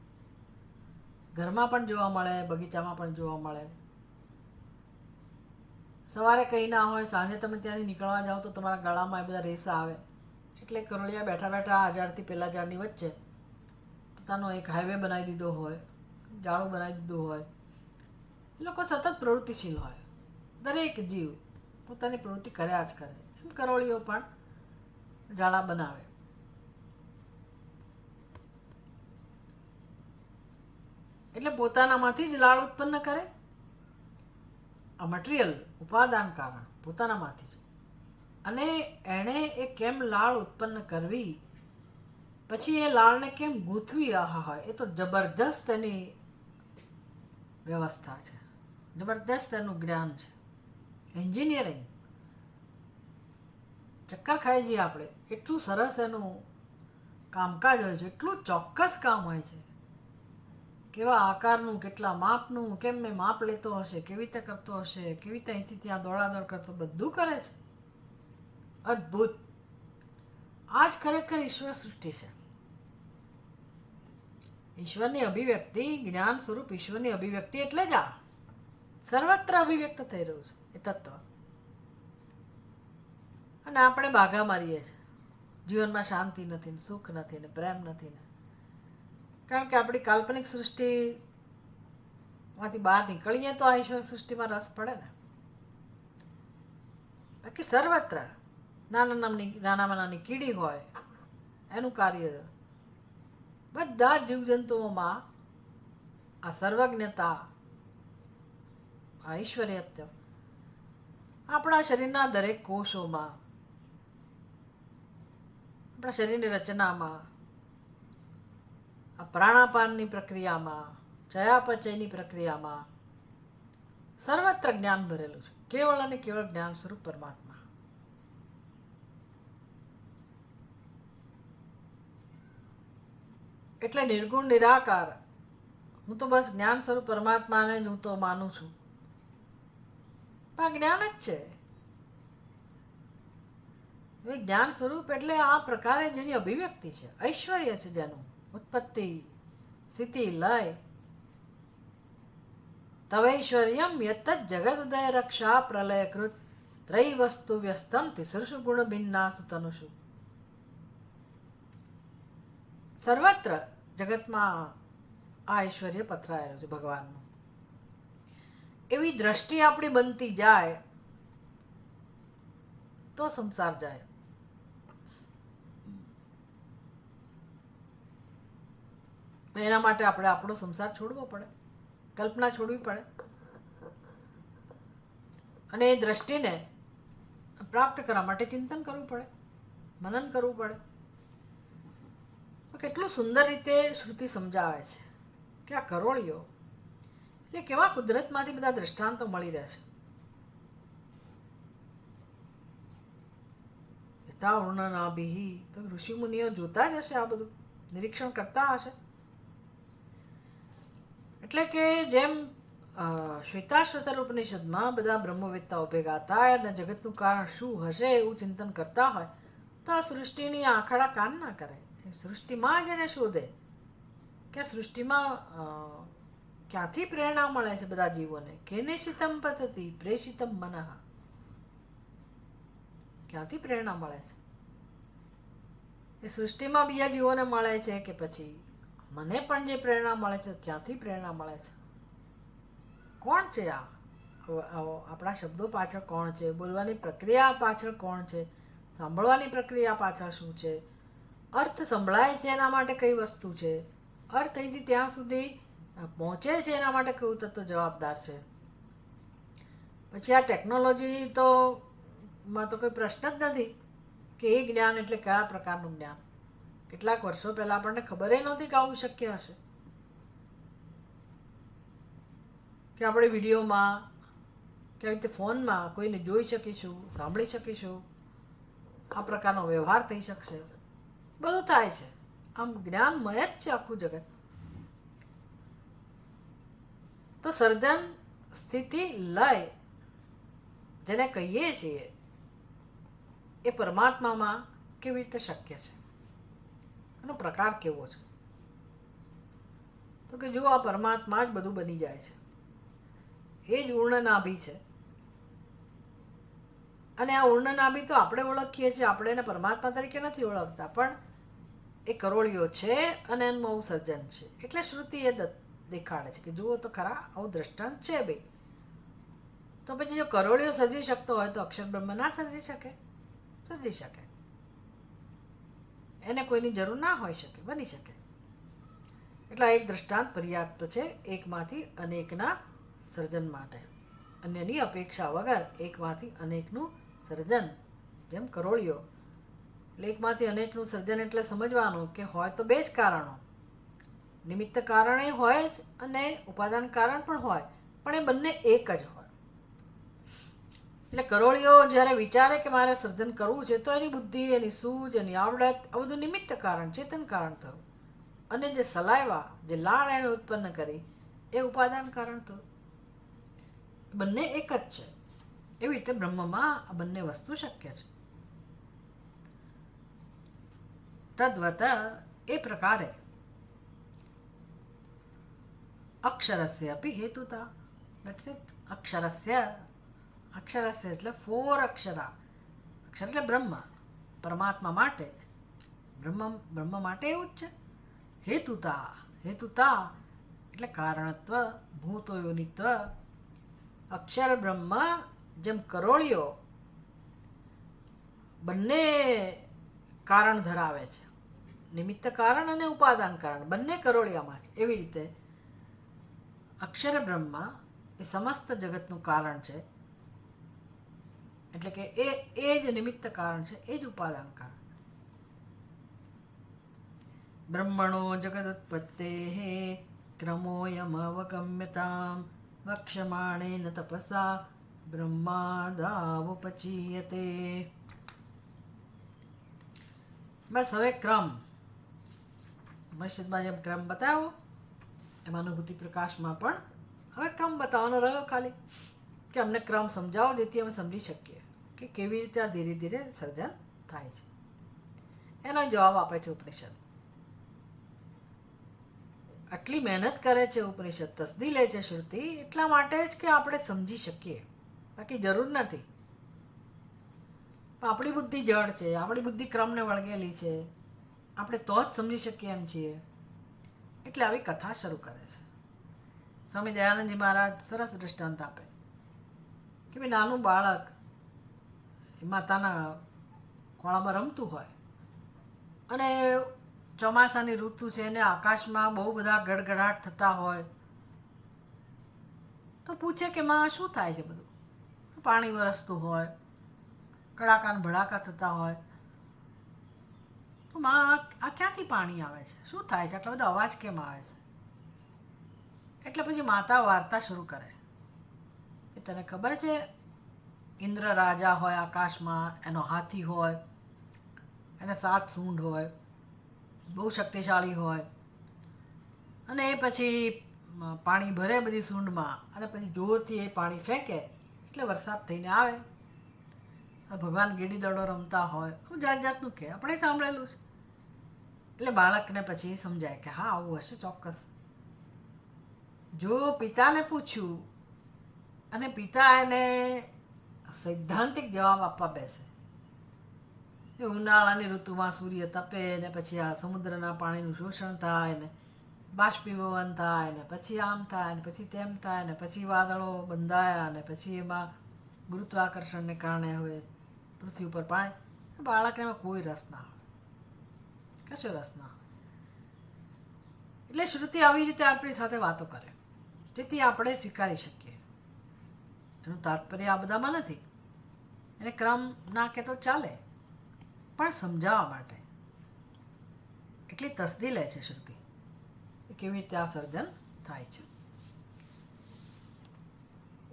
ઘરમાં પણ જોવા મળે, બગીચામાં પણ જોવા મળે. સવારે કંઈ ના હોય, સાંજે તમે ત્યાંથી નીકળવા જાઓ તો તમારા ગળામાં એ બધા રેસા આવે. એટલે કરોળિયા બેઠા બેઠા આ ઝાડથી પેલા ઝાડની વચ્ચે પોતાનો એક હાઈવે બનાવી દીધો હોય, જાળું બનાવી દીધું હોય. એ લોકો સતત પ્રવૃત્તિશીલ હોય. દરેક જીવ પોતાની પ્રવૃત્તિ કર્યા જ કરે. એમ કરોળીઓ પણ જાળા બનાવે. એટલે પોતાનામાંથી જ લાળ ઉત્પન્ન કરે. આ મટીરિયલ ઉપાદાન કારણ પોતાનામાંથી જ. અને એણે એ કેમ લાળ ઉત્પન્ન કરવી, પછી એ લાળને કેમ ગૂંથવી, આહા હા, એ તો જબરજસ્ત એની વ્યવસ્થા છે, જબરદસ્ત એનું જ્ઞાન છે. એન્જિનિયરિંગ ચક્કર ખાઈ જઈએ આપણે, એટલું સરસ એનું કામકાજ હોય છે, એટલું ચોક્કસ કામ હોય છે. કેવા આકારનું, કેટલા માપનું, કેમ મેં માપ લેતો હશે, કેવી રીતે કરતો હશે, કેવી રીતે અહીંથી ત્યાં દોડાદોડ કરતો, બધું કરે છે. અદ્ભુત. આ જ ખરેખર ઈશ્વર સૃષ્ટિ છે. ઈશ્વરની અભિવ્યક્તિ, જ્ઞાન સ્વરૂપ ઈશ્વરની અભિવ્યક્તિ એટલે જ આ સર્વત્ર અભિવ્યક્ત થઈ રહ્યું છે એ તત્વ. અને આપણે બાઘા મારીએ છીએ. જીવનમાં શાંતિ નથી ને, સુખ નથી ને, પ્રેમ નથી ને, કારણ કે આપણી કાલ્પનિક સૃષ્ટિમાંથી બહાર નીકળીએ તો આ ઈશ્વર સૃષ્ટિમાં રસ પડે ને. બાકી સર્વત્ર નાનામાં નાની કીડી હોય એનું કાર્ય, બધા જ જીવજંતુઓમાં આ સર્વજ્ઞતા, આ ઐશ્વર્યત્વ આપણા શરીરના દરેક કોષોમાં, આપણા શરીરની રચનામાં, આ પ્રાણાપાનની પ્રક્રિયામાં, ચયાપચયની પ્રક્રિયામાં સર્વત્ર જ્ઞાન ભરેલું છે. કેવળ અને કેવળ જ્ઞાન સ્વરૂપ પરમાત્મા. એટલે નિર્ગુણ નિરાકાર, હું તો બસ જ્ઞાન સ્વરૂપ પરમાત્માને જ હું તો માનું છું. પણ જ્ઞાન જ છે. જ્ઞાન સ્વરૂપ એટલે આ પ્રકારે જેની અભિવ્યક્તિ છે, ઐશ્વર્ય છે, જેનું ઉત્પત્તિ, સ્થિતિ, લય. તવૈશ્વર્યમ યત જગદ ઉદય રક્ષા પ્રલય કૃત ત્રય વસ્તુ વ્યસ્તમ તિસૃષુ ગુણ ભિન્નાસુ તનુષુ. સર્વત્ર જગતમાં આ ઐશ્વર્ય પથરાયેલું છે ભગવાનનું. એવી દ્રષ્ટિ આપણી બનતી જાય તો સંસાર જાય. એના માટે આપણે આપણો સંસાર છોડવો પડે, કલ્પના છોડવી પડે, અને એ દ્રષ્ટિને પ્રાપ્ત કરવા માટે ચિંતન કરવું પડે, મનન કરવું પડે. કેટલું સુંદર રીતે શ્રુતિ સમજાવે છે કે આ કરોળીઓ એટલે કેવા કુદરતમાંથી બધા દ્રષ્ટાંતો મળી રહે છે. યથાવર્ણનાભિઃ, તો ઋષિ મુનિઓ જોતા જ હશે, આ બધું નિરીક્ષણ કરતા હશે. એટલે કે જેમ શ્વેતાશ્વતર ઉપનિષદમાં બધા બ્રહ્મવેત્તાઓ ભેગા થાય અને જગતનું કારણ શું હશે એવું ચિંતન કરતા હોય, તો આ સૃષ્ટિની આંખડા કાન ના કરે. સૃષ્ટિમાં જ એને શોધે કે સૃષ્ટિમાં ક્યાંથી પ્રેરણા મળે છે બધા જીવોને. કેનેશિતમ પતતિ પ્રેષિતમ મનઃ, ક્યાંથી પ્રેરણા મળે છે એ સૃષ્ટિમાં બીજા જીવોને મળે છે કે પછી મને પણ જે પ્રેરણા મળે છે ક્યાંથી પ્રેરણા મળે છે? કોણ છે આ? આપણા શબ્દો પાછળ કોણ છે? બોલવાની પ્રક્રિયા પાછળ કોણ છે? સાંભળવાની પ્રક્રિયા પાછળ શું છે? અર્થ સંભળાય છે એના માટે કઈ વસ્તુ છે? અર્થ અહીંથી ત્યાં સુધી પહોંચે છે એના માટે કયું તત્વ જવાબદાર છે? પછી આ ટેકનોલોજી તો માં તો કોઈ પ્રશ્ન જ નથી કે એ જ્ઞાન એટલે કયા પ્રકારનું જ્ઞાન. કેટલાક વર્ષો પહેલાં આપણને ખબર નહોતી કે આવું શક્ય હશે, કે આપણે વિડીયોમાં કે આવી રીતે ફોનમાં કોઈને જોઈ શકીશું, સાંભળી શકીશું, આ પ્રકારનો વ્યવહાર થઈ શકશે. બધું થાય છે. આમ જ્ઞાનમય જ છે આખું જગત. તો સર્જન, સ્થિતિ, લય જેને કહીએ છીએ એ પરમાત્મામાં કેવી રીતે શક્ય છે? એનો પ્રકાર કેવો છે? તો કે જો આ પરમાત્મા જ બધું બની જાય છે, એ જ ઉર્ણનાભી છે. અને આ ઉર્ણનાભી તો આપણે ઓળખીએ છીએ, આપણે એને પરમાત્મા તરીકે નથી ઓળખતા, પણ એ કરોળીઓ છે અને એનું નવું સર્જન છે. એટલે શ્રુતિ એ દેખાડે છે કે જુઓ તો ખરા, આવું દ્રષ્ટાંત છે બે. તો પછી જો કરોળિયો સર્જી શકતો હોય તો અક્ષર બ્રહ્મ ના સર્જી શકે? સર્જી શકે. એને કોઈની જરૂર ના હોઈ શકે, બની શકે. એટલે એક દ્રષ્ટાંત પર્યાપ્ત છે એકમાંથી અનેકના સર્જન માટે. અન્યની અપેક્ષા વગર એકમાંથી અનેકનું સર્જન. જેમ કરોળિયો, એટલે એકમાંથી અનેકનું સર્જન એટલે સમજવાનું કે હોય તો બે જ કારણો. નિમિત્ત કારણ એ હોય જ અને ઉપાદાન કારણ પણ હોય, પણ એ બંને એક જ હોય. એટલે કરોળિયો જ્યારે વિચારે કે મારે સર્જન કરવું છે તો એની બુદ્ધિ, એની સૂઝ, એની આવડત, આ બધું નિમિત્ત કારણ, ચેતન કારણ થયું. અને જે સલાઈવા, જે લાળ એણે ઉત્પન્ન કરી એ ઉપાદાન કારણ થયું. બંને એક જ છે. એવી રીતે બ્રહ્મમાં આ બંને વસ્તુ શક્ય છે. તદ્વત એ પ્રકારે અક્ષરસ્ય અપી હેતુતા. That's it. અક્ષરસ્ય એટલે 4 અક્ષરા. અક્ષર એટલે બ્રહ્મ, પરમાત્મા માટે, બ્રહ્મ માટે એવું જ છે. હેતુતા એટલે કારણત્વ, ભૂતો યોનિત્વ. અક્ષર બ્રહ્મ જેમ કરોળિયો બંને કારણ ધરાવે છે, નિમિત્ત કારણ અને ઉપાદાન કારણ બંને કરોળિયામાં છે, એવી રીતે અક્ષર બ્રહ્મ એ સમસ્ત જગતનું કારણ છે. એટલે કે એ જ નિમિત્ત કારણ છે, એ જ ઉપાદાન કારણ. બ્રહ્મણો જગદુત્પત્તેઃ ક્રમોયમવગમ્યતામ વક્ષ્યમાણેન તપસા બ્રહ્માદાવુપચીયતે. બસ હવે ક્રમ, મસ્જિદમાં જેમ ક્રમ બતાવો એમ અનુભૂતિ પ્રકાશમાં પણ હવે ક્રમ બતાવવાનો રહ્યો ખાલી, કે અમને ક્રમ સમજાવો જેથી અમે સમજી શકીએ કે કેવી રીતે આ ધીરે ધીરે સર્જન થાય છે. એનો જવાબ આપે છે ઉપનિષદ. આટલી મહેનત કરે છે ઉપનિષદ, તસદી લે છે શ્રુતિ, એટલા માટે જ કે આપણે સમજી શકીએ, બાકી જરૂર નથી. પણ આપણી બુદ્ધિ જડ છે, આપણી બુદ્ધિ ક્રમને વળગેલી છે, આપણે તો જ સમજી શકીએ એમ છીએ. એટલે આવી કથા શરૂ કરે છે. સ્વામી દયાનંદજી મહારાજ સરસ દ્રષ્ટાંત આપે કે ભાઈ નાનું બાળક માતાના ખોળામાં રમતું હોય અને ચોમાસાની ઋતુ છે અને આકાશમાં બહુ બધા ગડગડાટ થતા હોય તો પૂછે કે માં શું થાય છે બધું? પાણી વરસતું હોય, કડાકા ને ભડાકા થતા હોય, તો માં આ ક્યાંથી પાણી આવે છે? શું થાય છે? આટલો બધો અવાજ કેમ આવે છે? એટલે પછી માતા વાર્તા શરૂ કરે કે તને ખબર છે ઇન્દ્ર રાજા હોય આકાશમાં, એનો હાથી હોય, એને 7 સૂંઢ હોય, બહુ શક્તિશાળી હોય, અને એ પછી પાણી ભરે બધી સૂંઢમાં અને પછી જોરથી એ પાણી ફેંકે એટલે વરસાદ થઈને આવે. ભગવાન ગીડી દડો રમતા હોય, હું જાત જાતનું કે આપણે સાંભળેલું છે. એટલે બાળકને પછી સમજાય કે હા આવું હશે ચોક્કસ. જો પિતાને પૂછ્યું અને પિતા એને સૈદ્ધાંતિક જવાબ આપવા બેસે, એ ઉનાળાની ઋતુમાં સૂર્ય તપે ને પછી આ સમુદ્રના પાણીનું શોષણ થાય ને બાષ્પીભવન થાય ને પછી આમ થાય ને પછી તેમ થાય ને પછી વાદળો બંધાયા ને પછી એમાં ગુરુત્વાકર્ષણને કારણે હવે પૃથ્વી ઉપર પાણી. બાળકને એમાં કોઈ રસ ના હોય, કશો રસ ના હોય. એટલે શ્રુતિ આવી રીતે આપણી સાથે વાતો કરે જેથી આપણે સ્વીકારી શકીએ. એનું તાત્પર્ય આ બધામાં નથી, એને ક્રમ ના કે તો ચાલે, પણ સમજાવવા માટે એટલી તસદી લે છે શ્રુતિ કેવી રીતે આ સર્જન થાય છે.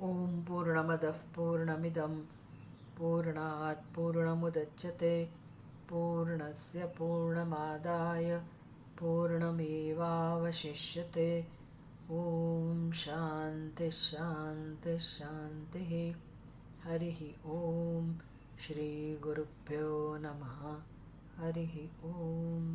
ઓમ પૂર્ણમદ પૂર્ણમિદમ પૂર્ણાત પૂર્ણમુદચ્યતે પૂર્ણસ્ય પૂર્ણમાદાય પૂર્ણમેવાવશિષ્યતે. ઓમ શાંતિ શાંતિ શાંતિ. હરિ ઓમ. શ્રી ગુરુભ્યો નમઃ. હરિ ઓમ.